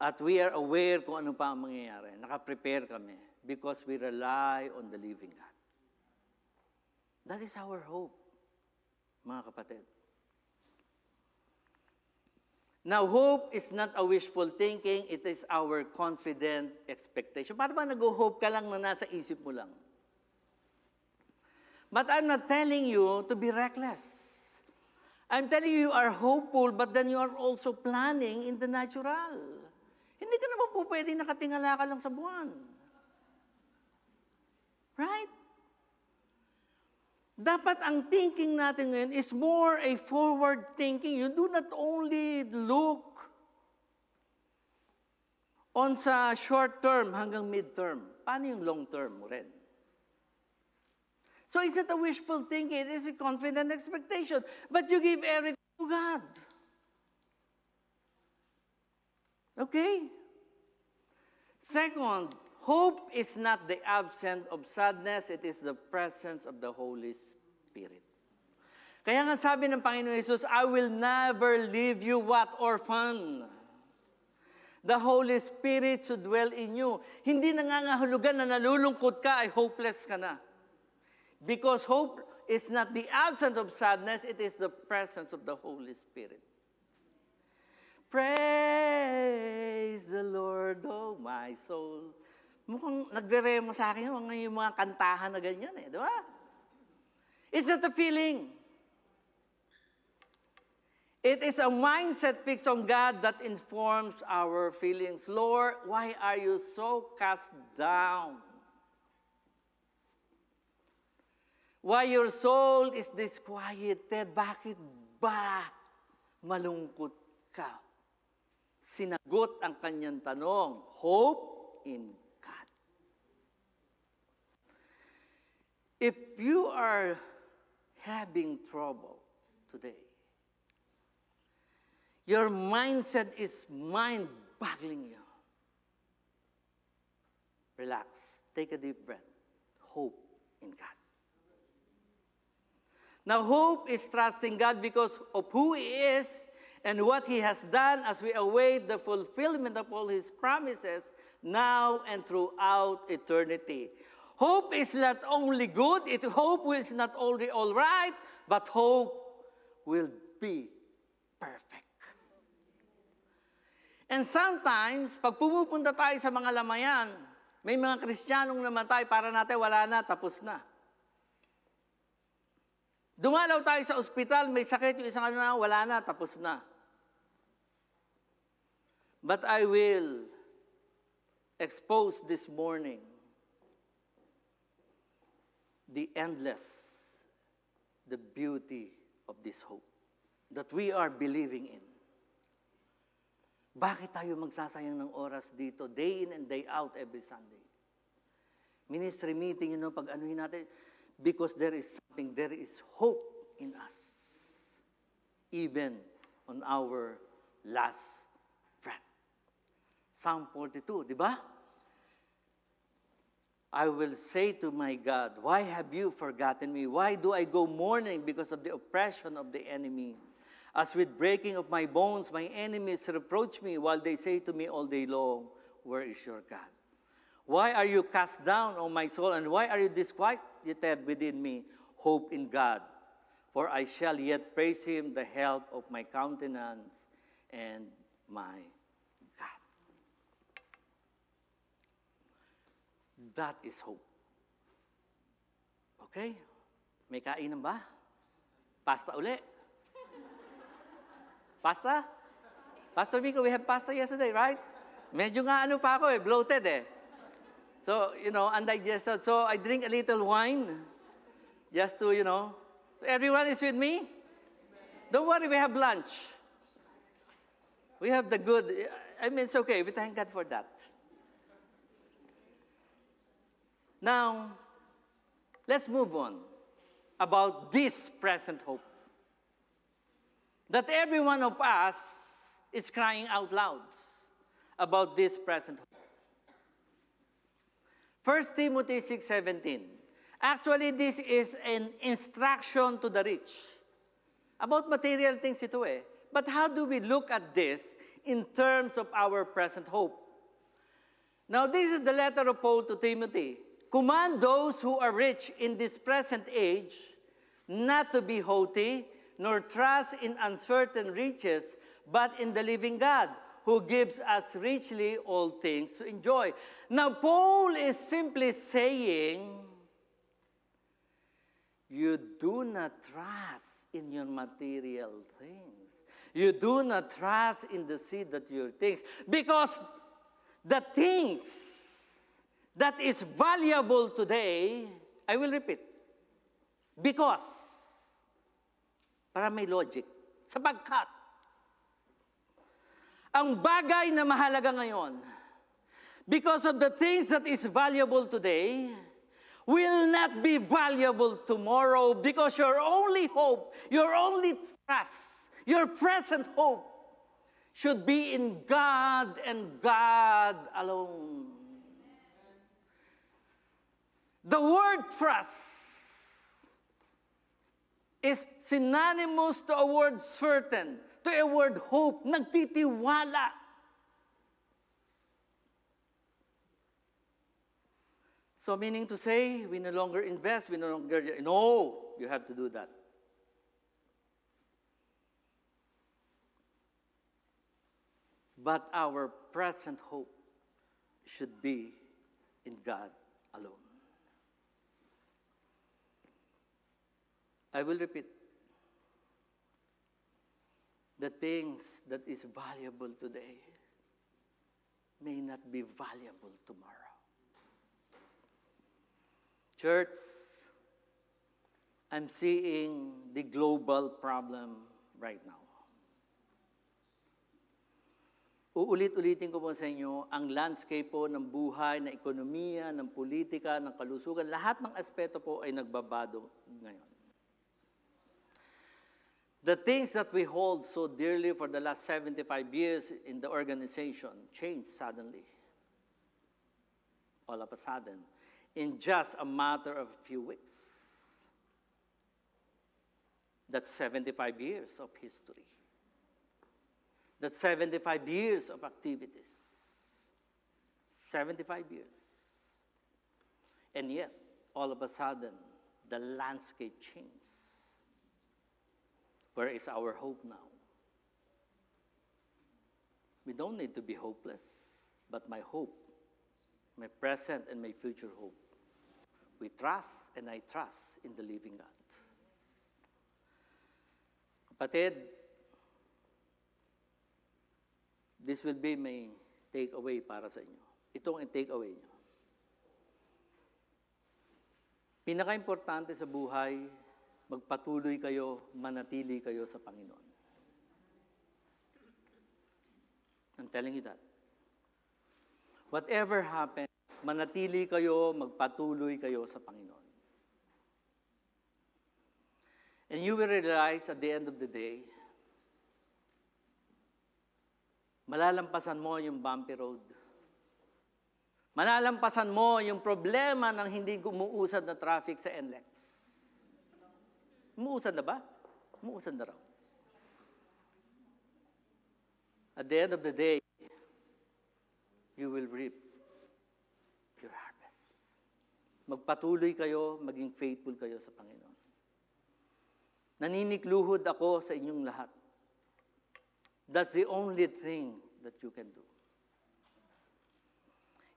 S6: At we are aware kung ano pa ang mangyayari. Nakaprepare kami because we rely on the living God. That is our hope, mga kapatid. Now, hope is not a wishful thinking. It is our confident expectation. Para ba nag-hope ka lang na nasa isip mo lang? But I'm not telling you to be reckless. I'm telling you are hopeful, but then you are also planning in the natural. Hindi ka naman po pwede nakatingala ka lang sa buwan. Right? Dapat ang thinking natin ngayon is more a forward thinking. You do not only look on sa short term hanggang mid-term. Paano yung long term mo rin? So it's not a wishful thinking, it is a confident expectation. But you give everything to God. Okay? Second, hope is not the absence of sadness, it is the presence of the Holy Spirit. Kaya nga sabi ng Panginoon Jesus, I will never leave you what orphan. The Holy Spirit should dwell in you. Hindi nangangahulugan na nalulungkot ka ay hopeless ka na. Because hope is not the absence of sadness, it is the presence of the Holy Spirit. Praise the Lord, oh my soul. Mukhang nagre-remo sa akin yung mga kantahan na ganyan eh, di ba? It's not a feeling. It is a mindset fixed on God that informs our feelings. Lord, why are you so cast down? Why your soul is disquieted? Bakit ba malungkot ka? Sinagot ang kanyang tanong, hope in God. If you are having trouble today, your mindset is mind-boggling you. Relax. Take a deep breath. Hope in God. Now, hope is trusting God because of who He is and what He has done as we await the fulfillment of all His promises now and throughout eternity. Hope is not only good, hope is not only all right, but hope will be perfect. And sometimes, pag pumupunta tayo sa mga lamayan, may mga Kristiyanong namatay para natin wala na, tapos na. Dumalaw tayo sa ospital, may sakit yung isang na, wala na, tapos na. But I will expose this morning the endless, the beauty of this hope that we are believing in. Bakit tayo magsasayang ng oras dito, day in and day out, every Sunday? Ministry meeting, pag anuhin natin, because there is something, there is hope in us, even on our last breath. Psalm 42, di ba? I will say to my God, why have you forgotten me? Why do I go mourning because of the oppression of the enemy? As with breaking of my bones, my enemies reproach me while they say to me all day long, where is your God? Why are you cast down, O my soul, and why are you disquieted within me? Hope in God, for I shall yet praise Him, the help of my countenance and my God. That is hope. Okay? May kainan ba? Pasta uli. Pasta? Pastor Vico, we had pasta yesterday, right? Medyo nga pa ako bloated eh. So, undigested. So, I drink a little wine just to, Everyone is with me? Don't worry, we have lunch. We have the good, it's okay. We thank God for that. Now, let's move on about this present hope. That every one of us is crying out loud about this present hope. 1 Timothy 6:17. Actually, this is an instruction to the rich. About material things ito eh. But how do we look at this in terms of our present hope? Now, this is the letter of Paul to Timothy. Command those who are rich in this present age not to be haughty, nor trust in uncertain riches, but in the living God, who gives us richly all things to enjoy. Now, Paul is simply saying, you do not trust in your material things. You do not trust in the seed that your things. Because the things that is valuable today, I will repeat, Because, para may logic, sapagkat, ang bagay na mahalaga ngayon, because of the things that is valuable today, will not be valuable tomorrow because your only hope, your only trust, your present hope should be in God and God alone. The word trust is synonymous to a word certain, to a word hope, nagtitiwala. So meaning to say, we no longer invest, we no longer, no, you have to do that. But our present hope should be in God alone. I will repeat. The things that is valuable today may not be valuable tomorrow. Church, I'm seeing the global problem right now. Uulit-ulitin ko po sa inyo, ang landscape po ng buhay, ng ekonomiya, ng politika, ng kalusugan, lahat ng aspeto po ay nagbabago ngayon. The things that we hold so dearly for the last 75 years in the organization changed suddenly. All of a sudden, in just a matter of a few weeks. That's 75 years of history. That's 75 years of activities. 75 years. And yet, all of a sudden, the landscape changed. Where is our hope now? We don't need to be hopeless, but my hope, my present and my future hope, we trust and I trust in the living God. Kapatid, this will be my takeaway para sa inyo. Itong ang takeaway nyo. Pinaka-importante sa buhay, magpatuloy kayo, manatili kayo sa Panginoon. I'm telling you that. Whatever happens, manatili kayo, magpatuloy kayo sa Panginoon. And you will realize at the end of the day, malalampasan mo yung bumpy road. Malalampasan mo yung problema ng hindi umuusad na traffic sa NLEX. Umuusad na ba? Umuusad na raw. At the end of the day, you will reap your harvest. Magpatuloy kayo, maging faithful kayo sa Panginoon. Naninikluhod ako sa inyong lahat. That's the only thing that you can do.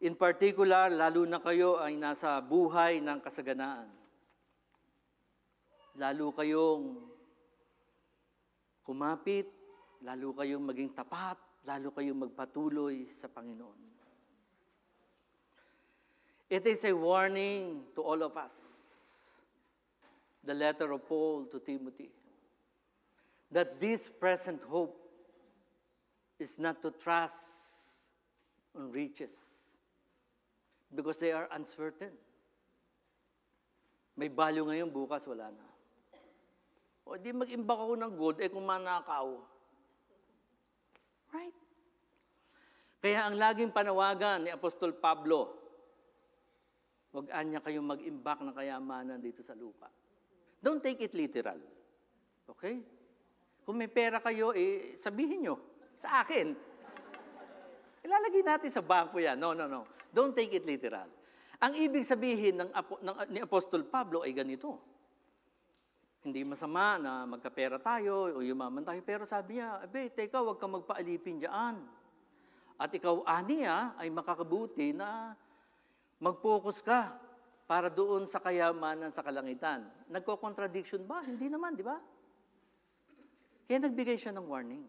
S6: In particular, lalo na kayo ay nasa buhay ng kasaganaan. Lalo kayong kumapit, lalo kayong maging tapat, lalo kayong magpatuloy sa Panginoon. It is a warning to all of us. The letter of Paul to Timothy, that this present hope is not to trust on riches because they are uncertain. May value ngayon, bukas wala na. O di mag-imbak ako ng gold, kung manakaw. Right? Kaya ang laging panawagan ni Apostol Pablo, wag-an niya kayong mag-imbak ng kayamanan dito sa lupa. Don't take it literal. Okay? Kung may pera kayo, sabihin nyo sa akin. Ilalagay natin sa bangko yan. No. Don't take it literal. Ang ibig sabihin ni Apostol Pablo ay ganito. Hindi masama na magkapera tayo o yumaman tayo. Pero sabi niya, teka, huwag kang magpaalipin dyan. At ikaw, aniya, ay makakabuti na mag-focus ka para doon sa kayamanan sa kalangitan. Nagko-contradiction ba? Hindi naman, di ba? Kaya nagbigay siya ng warning.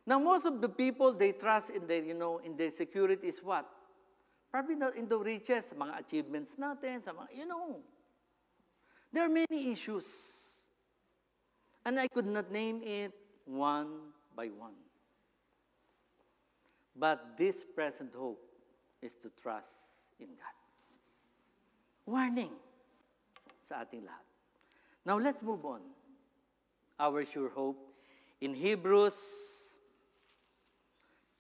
S6: Now, most of the people, they trust in their, in their security is what? Probably not in the riches, sa mga achievements natin, sa mga, There are many issues. And I could not name it one by one. But this present hope is to trust in God. Warning sa ating lahat. Now let's move on. Our sure hope in Hebrews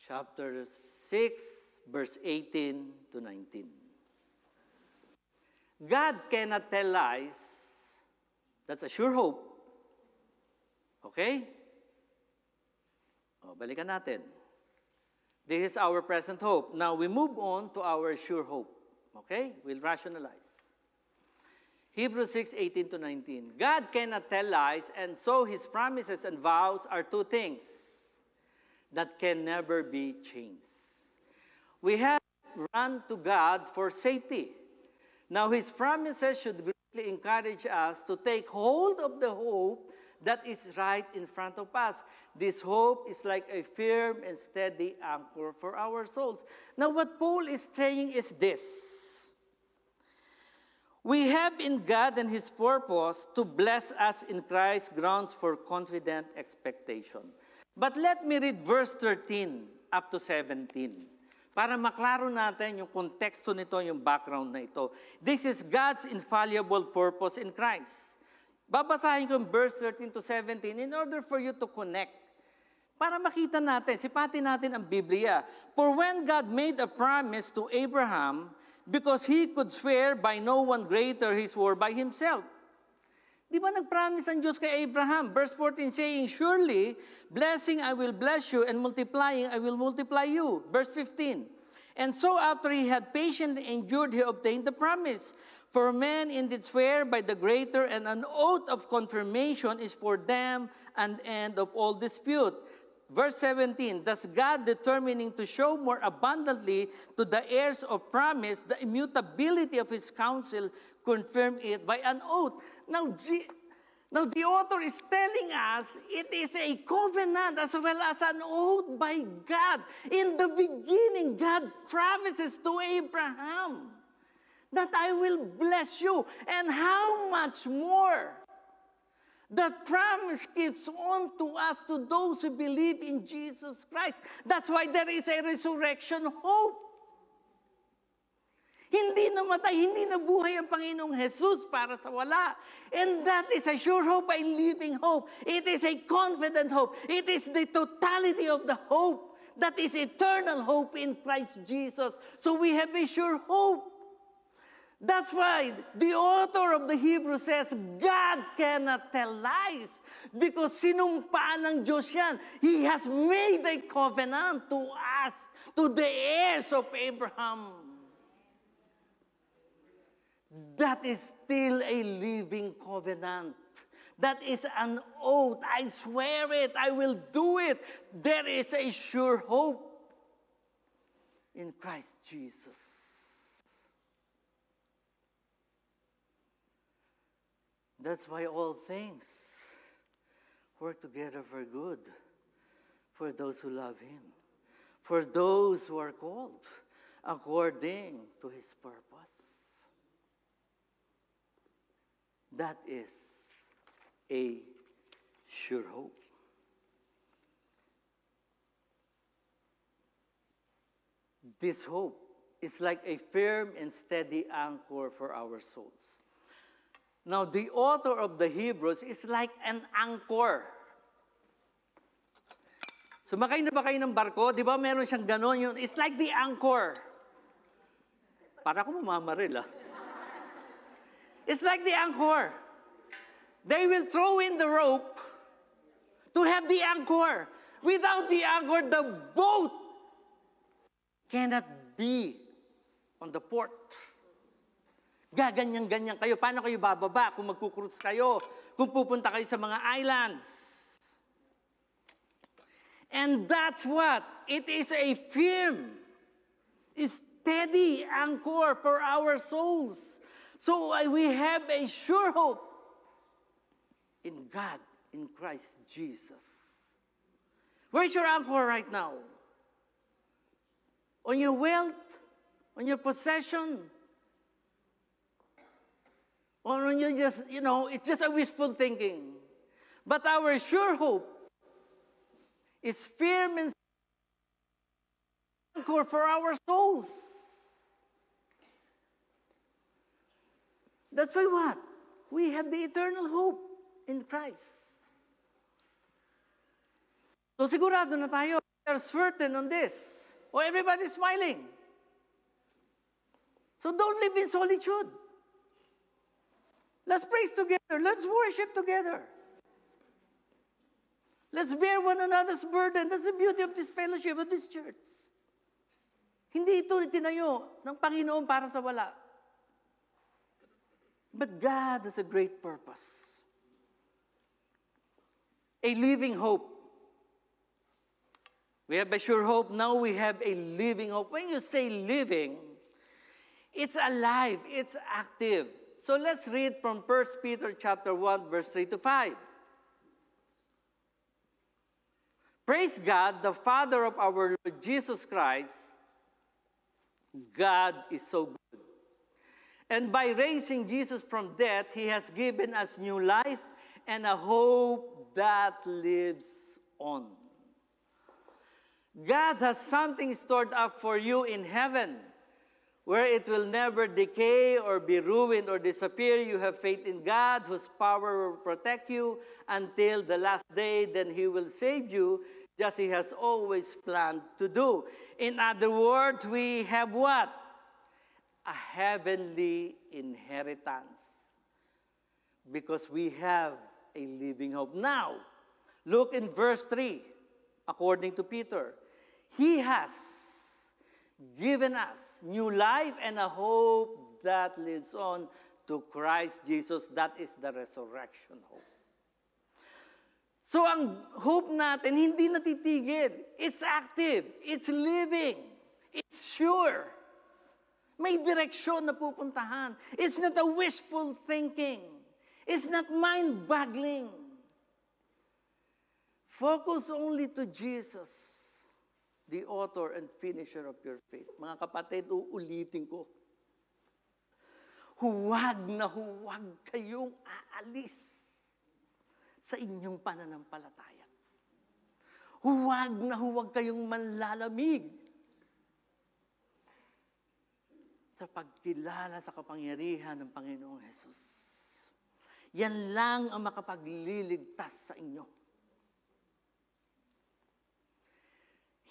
S6: chapter 6, verse 18 to 19. God cannot tell lies. That's a sure hope. Okay? O, balikan natin. This is our present hope. Now we move on to our sure hope. Okay? We'll rationalize. Hebrews 6, 18 to 19. God cannot tell lies, and so His promises and vows are two things that can never be changed. We have run to God for safety. Now His promises should greatly encourage us to take hold of the hope that is right in front of us. This hope is like a firm and steady anchor for our souls. Now what Paul is saying is this. We have in God and His purpose to bless us in Christ grounds for confident expectation. But let me read verse 13 up to 17 para maklaro natin yung konteksto nito, yung background na ito. This is God's infallible purpose in Christ. Babasahin ko yung verse 13 to 17 in order for you to connect. Para makita natin, sipatin natin ang Biblia. For when God made a promise to Abraham, because he could swear by no one greater, he swore by himself. Di ba nag-promise ang Diyos kay Abraham? Verse 14 saying, surely, blessing I will bless you, and multiplying I will multiply you. Verse 15, and so after he had patiently endured, he obtained the promise. For men indeed swear by the greater, and an oath of confirmation is for them an end of all dispute. Verse 17, thus God determining to show more abundantly to the heirs of promise the immutability of His counsel, confirm it by an oath. Now the author is telling us it is a covenant as well as an oath by God. In the beginning, God promises to Abraham that I will bless you. And how much more? That promise keeps on to us, to those who believe in Jesus Christ. That's why there is a resurrection hope. Hindi namatay, hindi nabuhay ang Panginoong Jesus para sa wala. And that is a sure hope, a living hope. It is a confident hope. It is the totality of the hope. That is eternal hope in Christ Jesus. So we have a sure hope. That's why the author of the Hebrew says, God cannot tell lies because sinumpaan ng Diyos yan. He has made a covenant to us, to the heirs of Abraham. That is still a living covenant. That is an oath. I swear it. I will do it. There is a sure hope in Christ Jesus. That's why all things work together for good, for those who love Him, for those who are called according to His purpose. That is a sure hope. This hope is like a firm and steady anchor for our souls. Now, the author of the Hebrews is like an anchor. Sumakay na ba kayo ng barko? Di ba meron siyang ganon yun? It's like the anchor. Para ako mamamaril, ah. It's like the anchor. They will throw in the rope to have the anchor. Without the anchor, the boat cannot be on the port. Gaganyan-ganyan kayo. Paano kayo bababa kung magkukrus kayo? Kung pupunta kayo sa mga islands? And that's what? It is a firm, steady anchor for our souls. So we have a sure hope in God, in Christ Jesus. Where's your anchor right now? On your wealth? On your possession? Or when you just, it's just a wishful thinking. But our sure hope is firm and anchor for our souls. That's why what? We have the eternal hope in Christ. So sigurado na tayo. We are certain on this. Oh, everybody's smiling. So don't live in solitude. Let's praise together. Let's worship together. Let's bear one another's burden. That's the beauty of this fellowship, of this church. Hindi ito itinayo ng Panginoon para sa wala. But God has a great purpose. A living hope. We have a sure hope. Now we have a living hope. When you say living, it's alive. It's active. So let's read from 1 Peter chapter 1, verse 3 to 5. Praise God, the Father of our Lord Jesus Christ. God is so good. And by raising Jesus from death, He has given us new life and a hope that lives on. God has something stored up for you in heaven, where it will never decay or be ruined or disappear. You have faith in God, whose power will protect you until the last day. Then He will save you, just He has always planned to do. In other words, we have what? A heavenly inheritance. Because we have a living hope. Now, look in verse 3, according to Peter. He has given us new life and a hope that lives on to Christ Jesus. That is the resurrection hope. So ang hope natin, hindi natitigil. It's active. It's living. It's sure. May direksyon na pupuntahan. It's not a wishful thinking. It's not mind-boggling. Focus only to Jesus, the author and finisher of your faith. Mga kapatid, uulitin ko. Huwag na huwag kayong aalis sa inyong pananampalataya. Huwag na huwag kayong manlalamig sa pagkilala sa kapangyarihan ng Panginoong Jesus. Yan lang ang makapagliligtas sa inyo.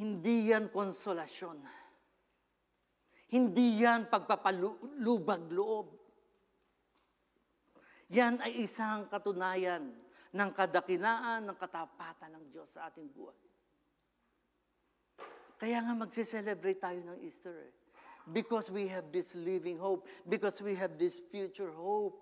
S6: Hindi yan konsolasyon. Hindi yan pagpapalubag-loob. Yan ay isang katunayan ng kadakilaan, ng katapatan ng Diyos sa ating buhay. Kaya nga magse-celebrate tayo ng Easter eh. Because we have this living hope. Because we have this future hope.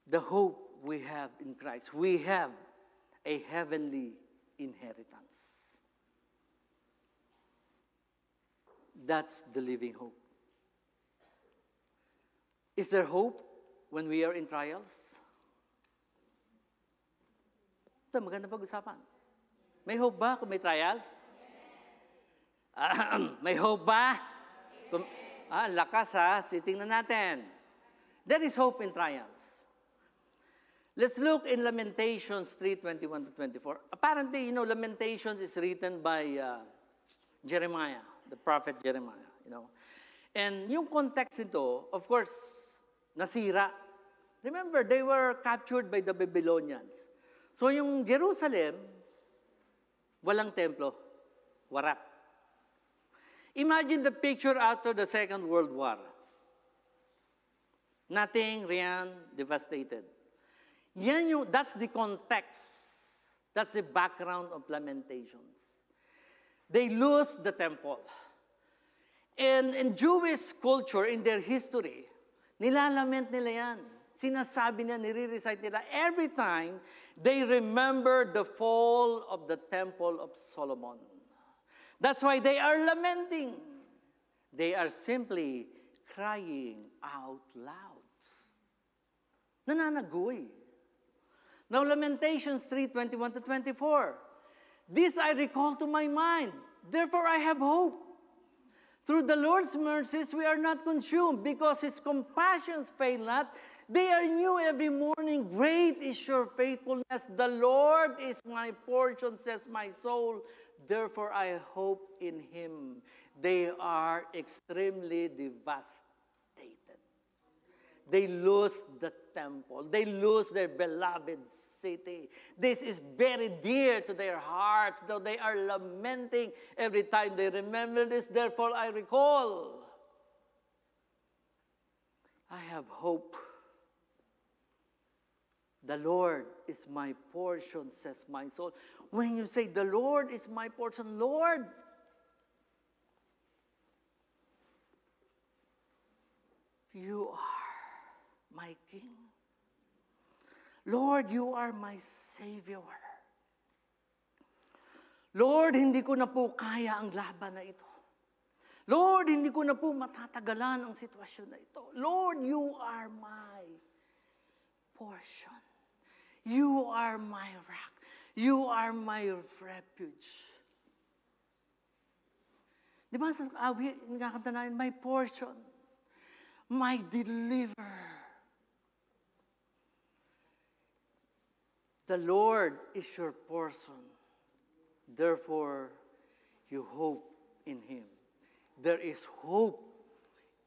S6: The hope we have in Christ. We have a heavenly inheritance. That's the living hope. Is there hope when we are in trials? Ito, maganda pag-usapan. May hope ba kung may trials? May hope ba? Lakas ha. Tingnan natin. There is hope in trials. Let's look in Lamentations 3:21 to 24. Apparently, Lamentations is written by Jeremiah, the prophet Jeremiah, And yung context nito, of course, nasira. Remember, they were captured by the Babylonians. So yung Jerusalem, walang templo, warak. Imagine the picture after the Second World War. Nothing, riyan, devastated. That's the context. That's the background of Lamentations. They lose the temple. And in Jewish culture, in their history, nilalament nila yan. Sinasabi nila, nire-recite nila every time they remember the fall of the Temple of Solomon. That's why they are lamenting. They are simply crying out loud. Nananagoy. Now, Lamentations 3:21 to 24. This I recall to my mind. Therefore, I have hope. Through the Lord's mercies, we are not consumed because His compassions fail not. They are new every morning. Great is your faithfulness. The Lord is my portion, says my soul. Therefore, I hope in Him. They are extremely devastated. They lose the temple. They lose their beloved city. This is very dear to their hearts, though they are lamenting every time they remember this. Therefore, I recall. I have hope. The Lord is my portion, says my soul. When you say, the Lord is my portion, Lord, you are my King. Lord, you are my Savior. Lord, hindi ko na po kaya ang laban na ito. Lord, hindi ko na po matatagalan ang sitwasyon na ito. Lord, you are my portion. You are my rock. You are my refuge. Di ba sa awit, nakakanta namin, my portion, my deliverer. The Lord is your portion. Therefore, you hope in Him. There is hope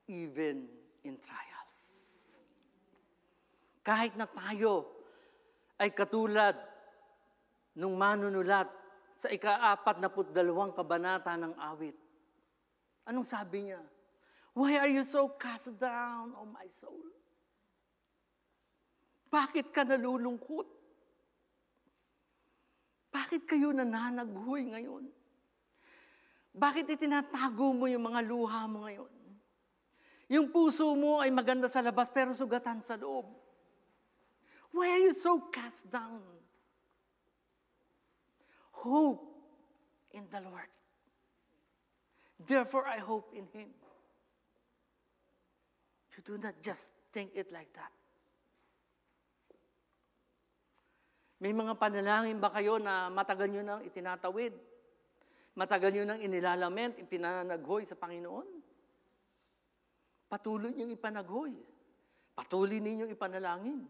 S6: even in trials. Kahit na tayo ay katulad nung manunulat sa ika-42 kabanata ng awit. Anong sabi niya? Why are you so cast down, O my soul? Bakit ka nalulungkot? Bakit kayo nananaghoy ngayon? Bakit itinatago mo yung mga luha mo ngayon? Yung puso mo ay maganda sa labas pero sugatan sa loob. Why are you so cast down? Hope in the Lord. Therefore, I hope in Him. You do not just think it like that. May mga panalangin ba kayo na matagal nyo nang itinatawid? Matagal nyo nang inilalament, ipinanaghoy sa Panginoon? Patuloy ninyong ipanaghoy. Patuloy ninyong ipanalangin.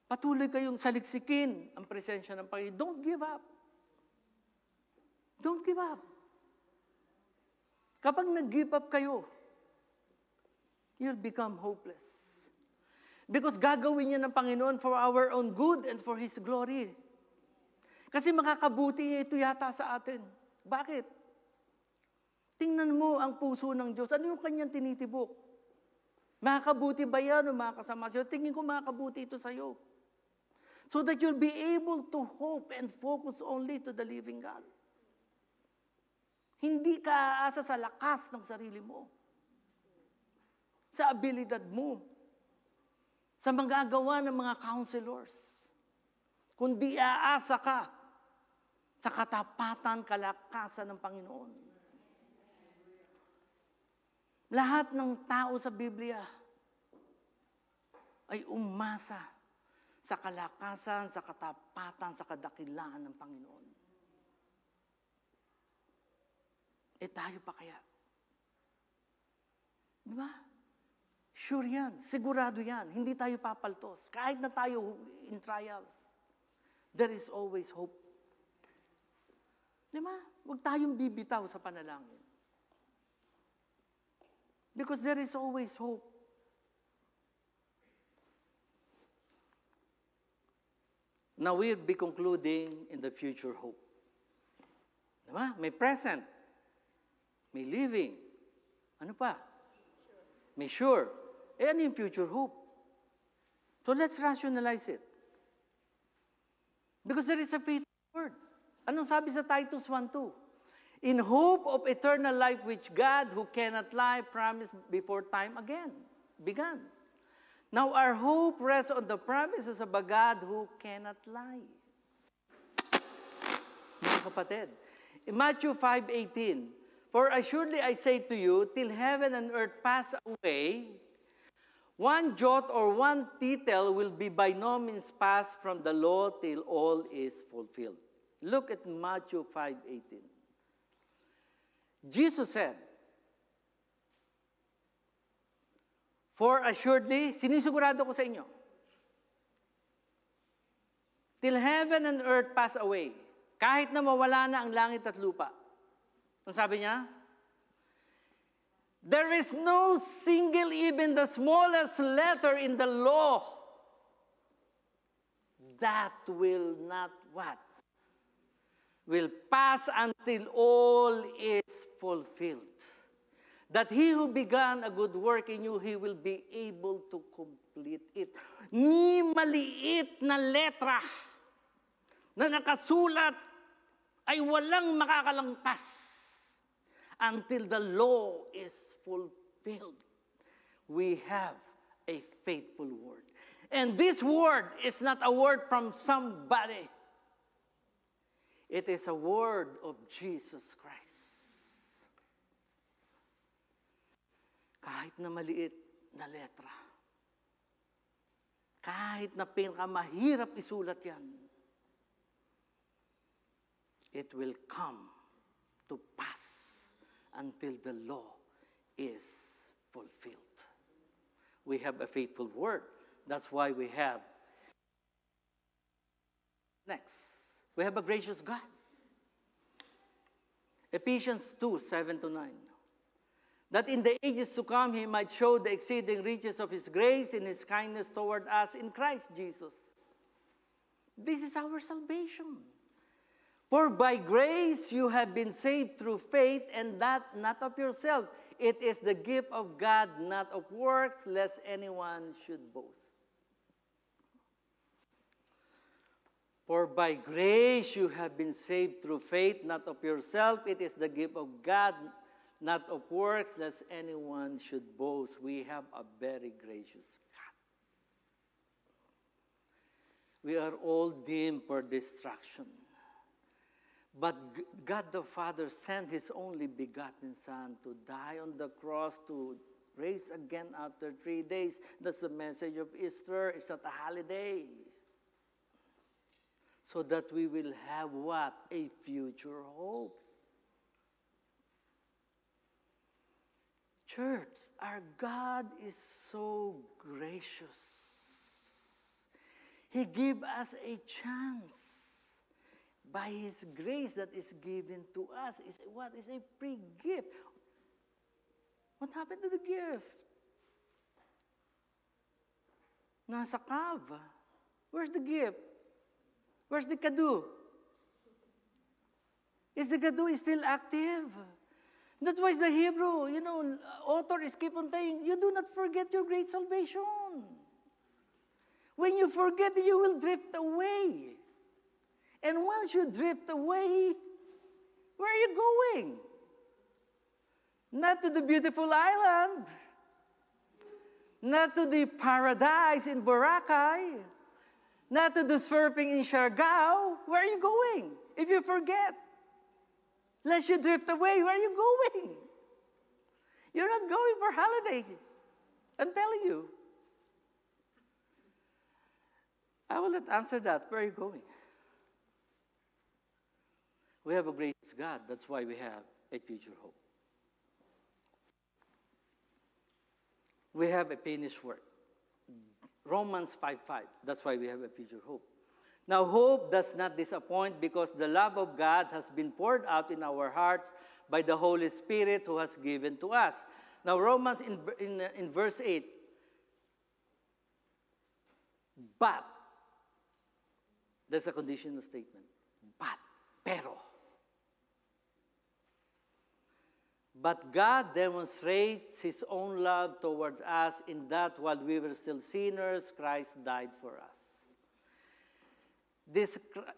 S6: Patuloy kayong saliksikin ang presensya ng Panginoon. Don't give up. Don't give up. Kapag nag-give up kayo, you'll become hopeless. Because gagawin niya ng Panginoon for our own good and for His glory. Kasi makakabuti ito yata sa atin. Bakit? Tingnan mo ang puso ng Diyos. Ano yung kanyang tinitibok? Makakabuti ba yan o makakasama sa'yo? Tingin ko makakabuti ito sa'yo. So that you'll be able to hope and focus only to the living God. Hindi ka aasa sa lakas ng sarili mo. Sa abilidad mo. Sa magagawa ng mga counselors. Kundi aasa ka sa katapatan, kalakasan ng Panginoon. Lahat ng tao sa Biblia ay umasa sa kalakasan, sa katapatan, sa kadakilaan ng Panginoon. Eh tayo pa kaya? Di ba? Sure yan. Sigurado yan. Hindi tayo papaltos. Kahit na tayo in trials, there is always hope. Di ba? Huwag tayong bibitaw sa panalangin. Because there is always hope. Now we'll be concluding in the future hope. Di ba? May present. May living. Ano pa? May sure. Eh, ano yung future hope? So let's rationalize it. Because there is a faithful word. Anong sabi sa Titus 1:2? In hope of eternal life which God, who cannot lie, promised before time began. Now our hope rests on the promises of a God who cannot lie. Mga kapatid, in Matthew 5:18, for assuredly I say to you, till heaven and earth pass away, one jot or one tittle will be by no means passed from the law till all is fulfilled. Look at Matthew 5:18. Jesus said, "For assuredly, sinisigurado ko sa inyo, till heaven and earth pass away, kahit na mawala na ang langit at lupa." Ang sabi niya, there is no single, even the smallest letter in the law that will not what? Will pass until all is fulfilled. That he who began a good work in you, he will be able to complete it. Ni maliit na letra na nakasulat ay walang makakalangpas until the law is fulfilled. We have a faithful word. And this word is not a word from somebody. It is a word of Jesus Christ. Kahit na maliit na letra, kahit na pinakamahirap isulat yan, it will come to pass until the law is fulfilled. We have a faithful word. That's why we have. Next, we have a gracious God. Ephesians 2:7-9. That in the ages to come he might show the exceeding riches of his grace in his kindness toward us in Christ Jesus. This is our salvation. For by grace you have been saved through faith, and that not of yourself. It is the gift of God, not of works, lest anyone should boast. For by grace you have been saved through faith, not of yourself. It is the gift of God, not of works, lest anyone should boast. We have a very gracious God. We are all doomed for destruction. But God the Father sent His only begotten Son to die on the cross, to rise again after 3 days. That's the message of Easter. It's not a holiday. So that we will have what? A future hope. Church, our God is so gracious. He gave us a chance. By His grace that is given to us is what is a free gift. What happened to the gift? Nasa cave. Where's the gift? Where's the kadu? Is the kadu still active? That's why the Hebrew, author is keep on saying, you do not forget your great salvation. When you forget, you will drift away. And once you drift away, where are you going? Not to the beautiful island. Not to the paradise in Boracay. Not to the surfing in Siargao. Where are you going if you forget? Lest you drift away, where are you going? You're not going for holiday. I'm telling you. I will not answer that. Where are you going? We have a gracious God. That's why we have a future hope. We have a finished work. Romans 5:5. That's why we have a future hope. Now, hope does not disappoint because the love of God has been poured out in our hearts by the Holy Spirit who has given to us. Now, Romans in verse 8. But, there's a conditional statement. Pero. But God demonstrates His own love towards us in that while we were still sinners, Christ died for us.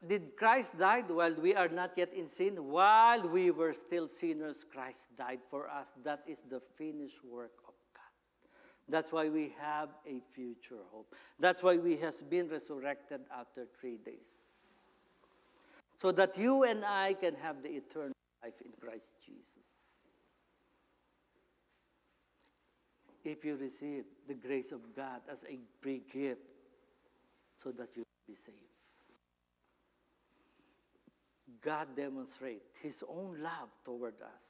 S6: Did Christ die while we are not yet in sin? While we were still sinners, Christ died for us. That is the finished work of God. That's why we have a future hope. That's why we have been resurrected after 3 days. So that you and I can have the eternal life in Christ Jesus. If you receive the grace of God as a free gift so that you will be saved. God demonstrates His own love toward us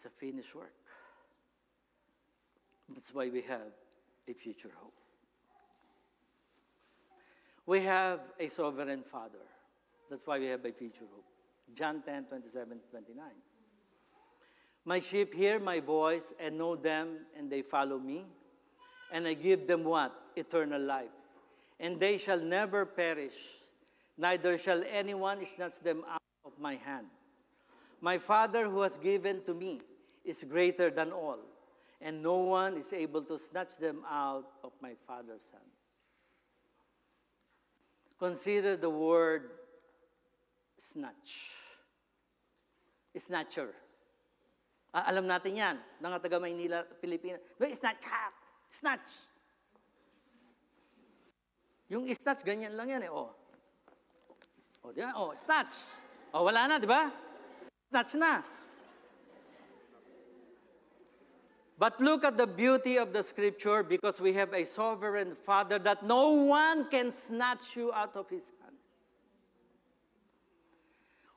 S6: It's a finished work. That's why we have a future hope. We have a sovereign Father. That's why we have a future hope. John 10, 27, 29. My sheep hear my voice and know them, and they follow me. And I give them what? Eternal life. And they shall never perish, neither shall anyone snatch them out of my hand. My Father who has given to me is greater than all, and no one is able to snatch them out of my Father's hand. Consider the word snatch. Snatcher. Alam natin yan, mga taga Maynila, Pilipinas. Snatch. Snatch. Yung snatch, ganyan lang yan eh. Oh, di ba? Oh, snatch. Oh, wala na, di ba? Snatch na. But look at the beauty of the scripture, because we have a sovereign Father that no one can snatch you out of his hand.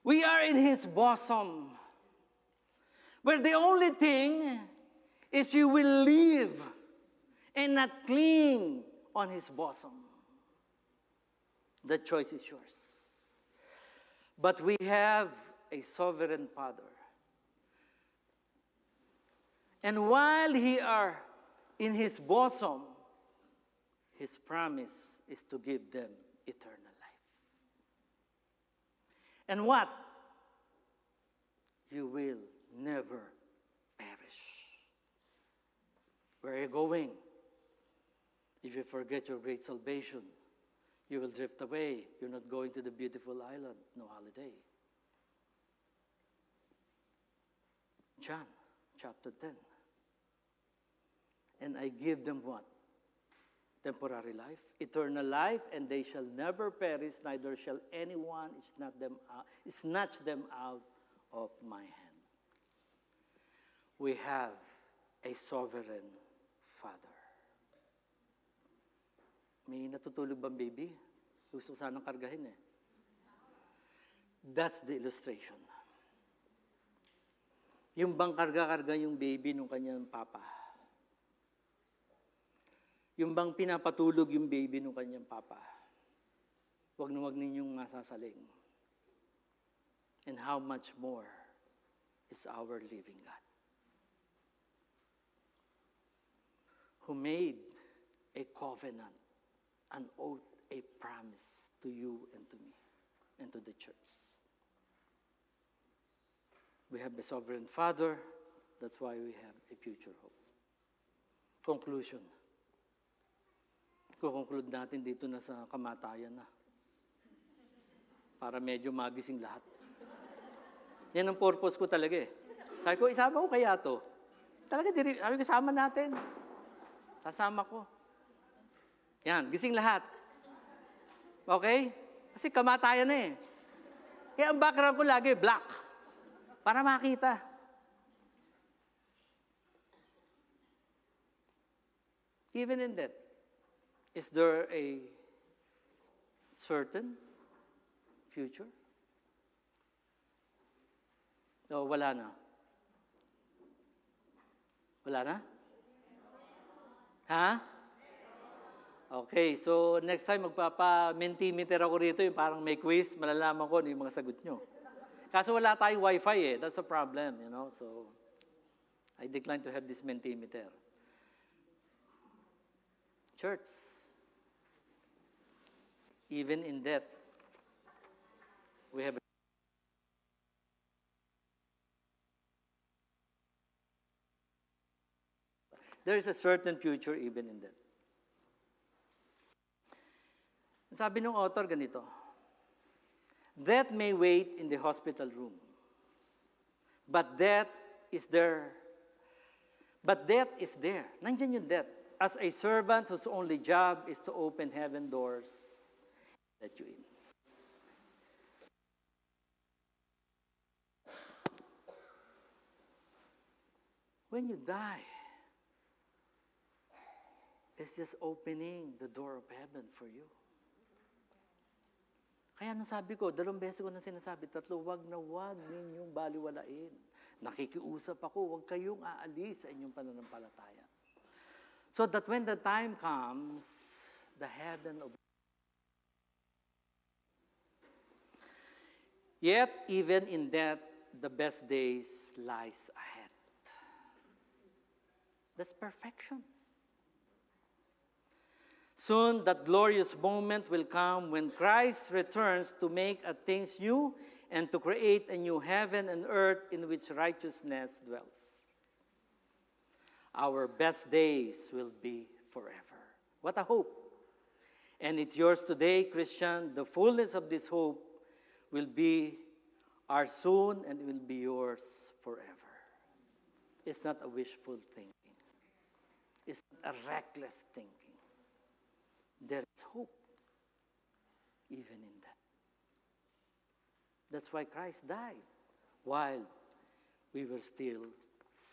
S6: We are in his bosom, where the only thing is you will live and not cling on his bosom. The choice is yours. But we have a sovereign Father. And while he are in his bosom, his promise is to give them eternal life. And what? You will never perish. Where are you going? If you forget your great salvation, you will drift away. You're not going to the beautiful island, no holiday. John chapter 10. And I give them what? Temporary life, eternal life, and they shall never perish, neither shall anyone snatch them out of my hand. We have a sovereign Father. May natutulog bang baby? Gusto sanang kargahin eh. That's the illustration. Yung bang karga-karga yung baby nung kanyang papa. Yung bang pinapatulog yung baby nung kanyang papa. Huwag na huwag ninyong masasaling. And how much more is our living God, who made a covenant, an oath, a promise to you and to me and to the church. We have a sovereign Father. That's why we have a future hope. Conclusion. Kukonclude natin dito na sa kamatayan na. Para medyo magising lahat. Yan ang purpose ko talaga eh. Sabi ko, isama ko kaya to. Talaga, sabi ko, isama natin. Sasama ko. Yan, gising lahat. Okay? Kasi kamatayan na eh. Kaya ang background ko lagi, black. Para makita. Even in that, is there a certain future? O wala na? Wala na? Ha? Okay, so next time magpapa-mentimeter ako rito, yung parang may quiz, malalaman ko ano yung mga sagot nyo. Kaso wala tayong wifi eh, that's a problem, you know, so I decline to have this mentimeter. Church, even in death, we have there is a certain future even in death. Sabi ng author ganito, death may wait in the hospital room, but death is there. Nandiyan yung death. As a servant whose only job is to open heaven doors, let you in. When you die, it's just opening the door of heaven for you. Kaya nung sabi ko, 2 beses ko na sinasabi, 3, wag na wag ninyong baliwalain Nakikiusap ako, huwag kayong aalis sa inyong pananampalataya. So that when the time comes, the heaven of Yet, even in that, the best days lies ahead. That's perfection. Soon, that glorious moment will come when Christ returns to make things new and to create a new heaven and earth in which righteousness dwells. Our best days will be forever. What a hope! And it's yours today, Christian. The fullness of this hope will be ours soon and will be yours forever. It's not a wishful thinking. It's not a reckless thinking. There is hope even in that. That's why Christ died while we were still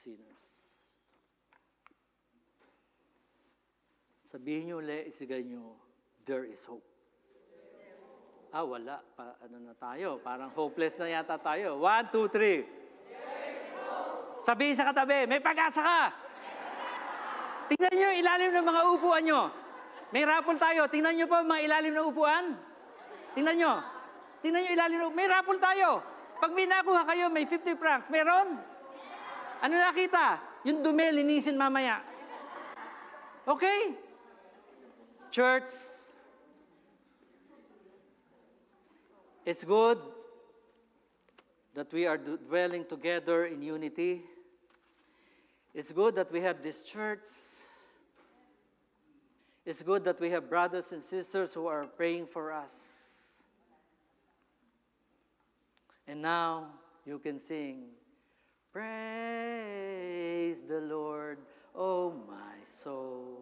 S6: sinners. Sabihin niyo ulit, isigay niyo, there is hope. Wala. Ano na tayo? Parang hopeless na yata tayo. 1, 2, 3. Sabihin sa katabi, may pag-asa ka! Tingnan niyo yung ilalim ng mga upuan niyo. May raffle tayo. Tingnan niyo po mga ilalim ng upuan. Tingnan niyo. Tingnan niyo ilalim ng upuan. May raffle tayo. Pag may nakuha kayo, may 50 francs. Meron? Ano nakita? Yung dumi, linisin mamaya. Okay? Church, it's good that we are dwelling together in unity. It's good that we have this church. It's good that we have brothers and sisters who are praying for us. And now you can sing, praise the Lord, oh my soul.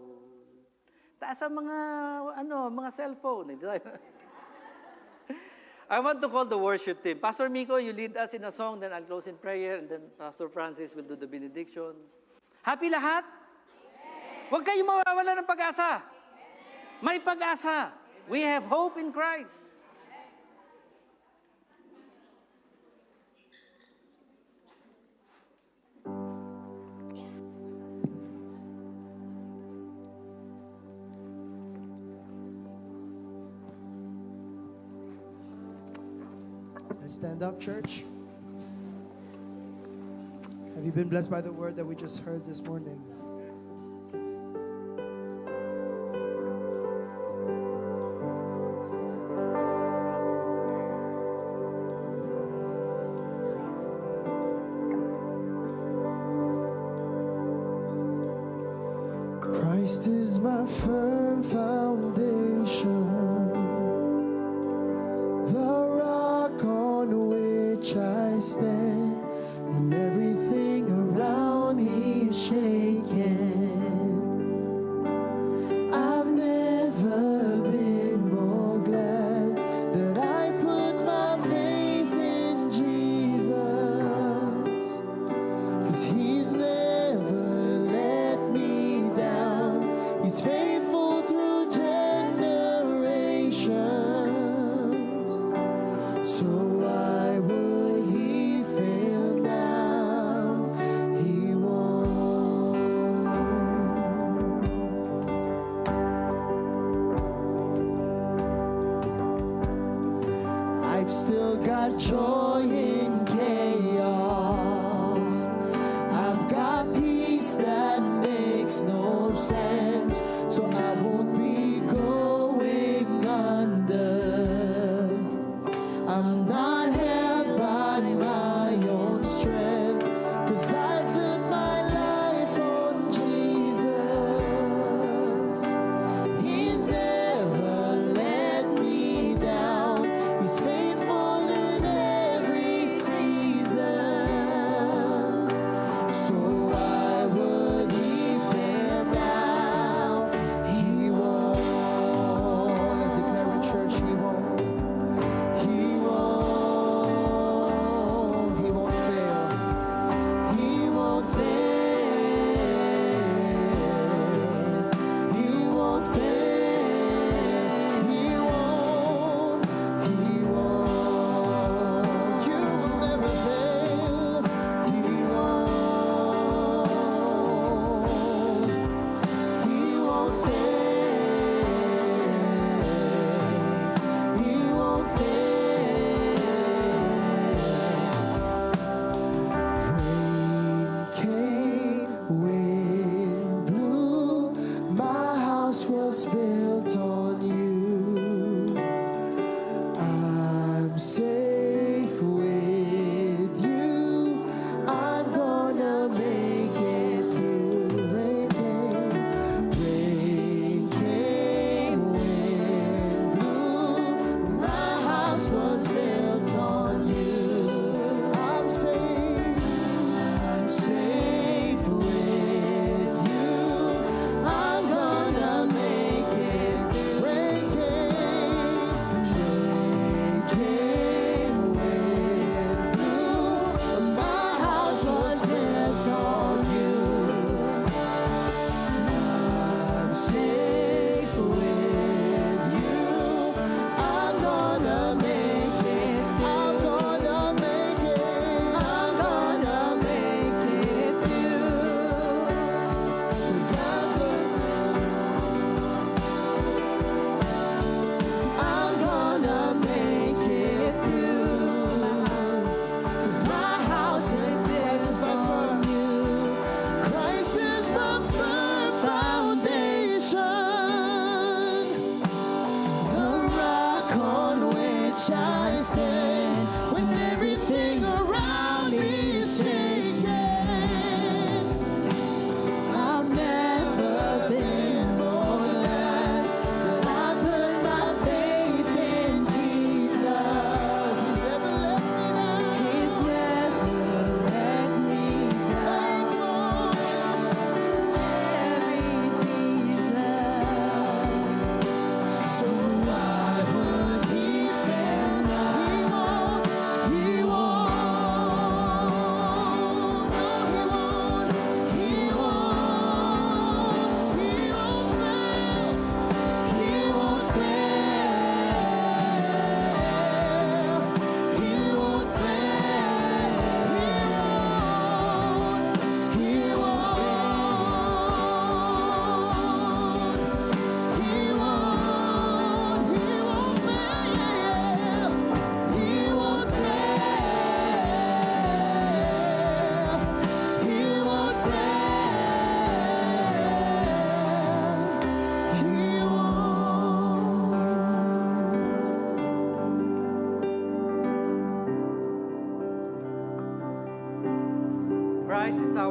S6: Taas ang mga cellphone. I want to call the worship team. Pastor Miko, you lead us in a song, then I'll close in prayer, and then Pastor Francis will do the benediction. Happy lahat? Huwag kayong mawawala ng pag-asa. May pag-asa. We have hope in Christ.
S1: Let's stand up, church. Have you been blessed by the word that we just heard this morning? Christ is my firm foundation, the rock on which I stand, when everything around me is shaken. I've never been more glad that I put my faith in Jesus, 'cause He's never let me down. He's faithful through generations. So why would He fail now? He won't. I've still got joy in chaos. I've got peace that makes no sense. So I won't be going under. I'm not held by my own strength, 'cause I put my life on Jesus. He's never let me down. He's faithful in every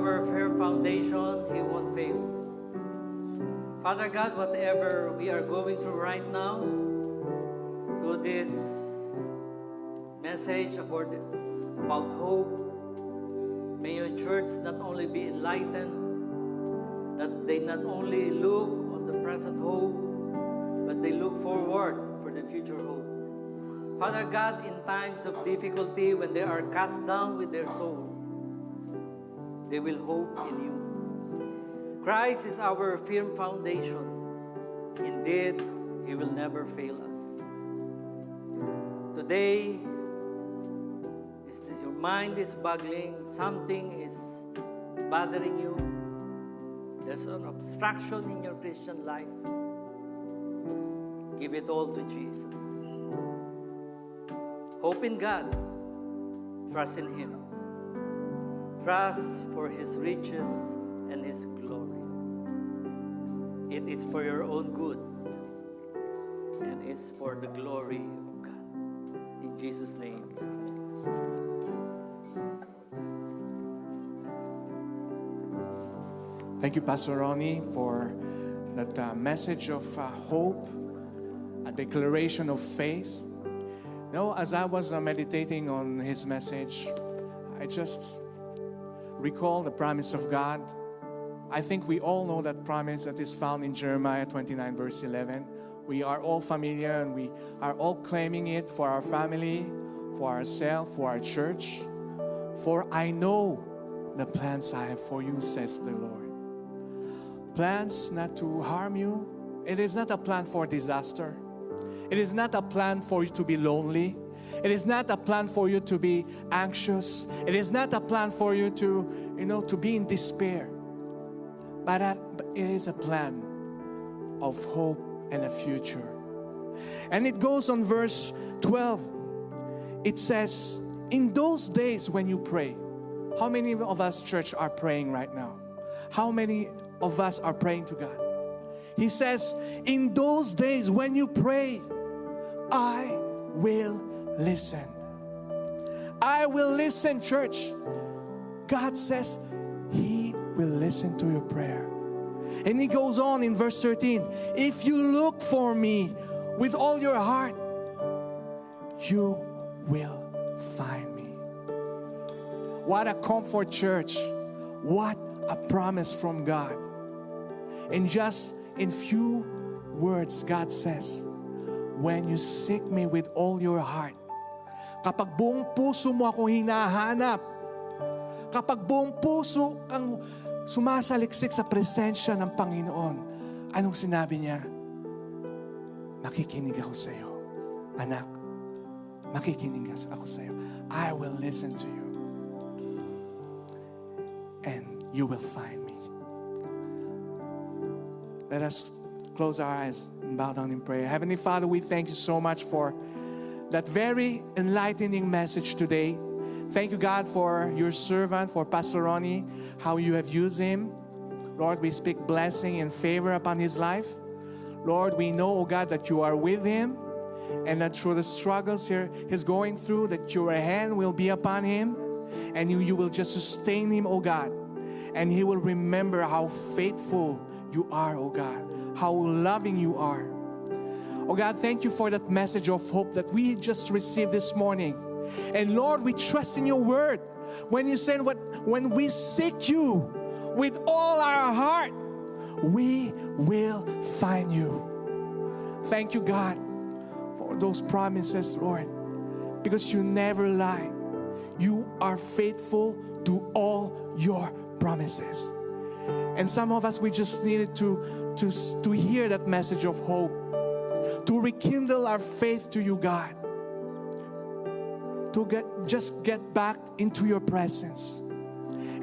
S6: our firm foundation, He won't fail. Father God, whatever we are going through right now, through this message about hope, may your church not only be enlightened, that they not only look on the present hope, but they look forward for the future hope. Father God, in times of difficulty, when they are cast down with their soul, they will hope in you. Christ is our firm foundation. Indeed, He will never fail us. Today, your mind is boggling, something is bothering you, there's an obstruction in your Christian life, give it all to Jesus. Hope in God, trust in Him, trust for His riches and His glory. It is for your own good, and it's for the glory of God. In Jesus' name.
S7: Thank you, Pastor Ronnie, for that message of hope, a declaration of faith. You know, as I was meditating on his message, I just recall the promise of God. I think we all know that promise that is found in Jeremiah 29, verse 11. We are all familiar and we are all claiming it for our family, for ourselves, for our church. For I know the plans I have for you, says the Lord. Plans not to harm you. It is not a plan for disaster. It is not a plan for you to be lonely. It is not a plan for you to be anxious. It is not a plan for you to be in despair. But it is a plan of hope and a future. And it goes on verse 12. It says, in those days when you pray, how many of us, church, are praying right now? How many of us are praying to God? He says, in those days when you pray, I will listen. I will listen, church. God says He will listen to your prayer. And He goes on in verse 13, if you look for me with all your heart, you will find me. What a comfort, church. What a promise from God. And just in few words, God says, when you seek me with all your heart, kapag buong puso mo akong hinahanap, kapag buong puso kang sumasaliksik sa presensya ng Panginoon, anong sinabi niya? Makikinig ako sa iyo. Anak, makikinig ako sa iyo. I will listen to you. And you will find me. Let us close our eyes and bow down in prayer. Heavenly Father, we thank you so much for that very enlightening message today. Thank you, God, for your servant, for Pastor Ronnie, how you have used him. Lord, we speak blessing and favor upon his life. Lord, we know, oh God, that you are with him and that through the struggles here he's going through, that your hand will be upon him and you will just sustain him, oh God. And he will remember how faithful you are, oh God, how loving you are. Oh God, thank you for that message of hope that we just received this morning. And Lord, we trust in your word. When you said, when we seek you with all our heart, we will find you. Thank you, God, for those promises, Lord, because you never lie. You are faithful to all your promises. And some of us, we just needed to hear that message of hope, to rekindle our faith to you, God, to get back into your presence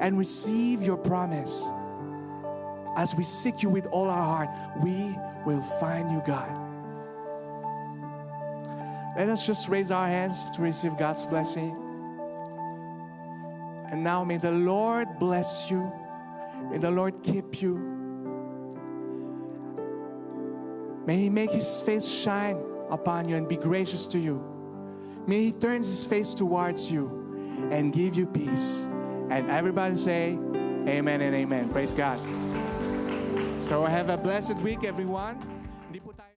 S7: and receive your promise. As we seek you with all our heart, we will find you, God. Let us just raise our hands to receive God's blessing. And now may the Lord bless you. May the Lord keep you. May He make His face shine upon you and be gracious to you. May He turn His face towards you and give you peace. And everybody say, Amen and amen. Praise God. So have a blessed week, everyone.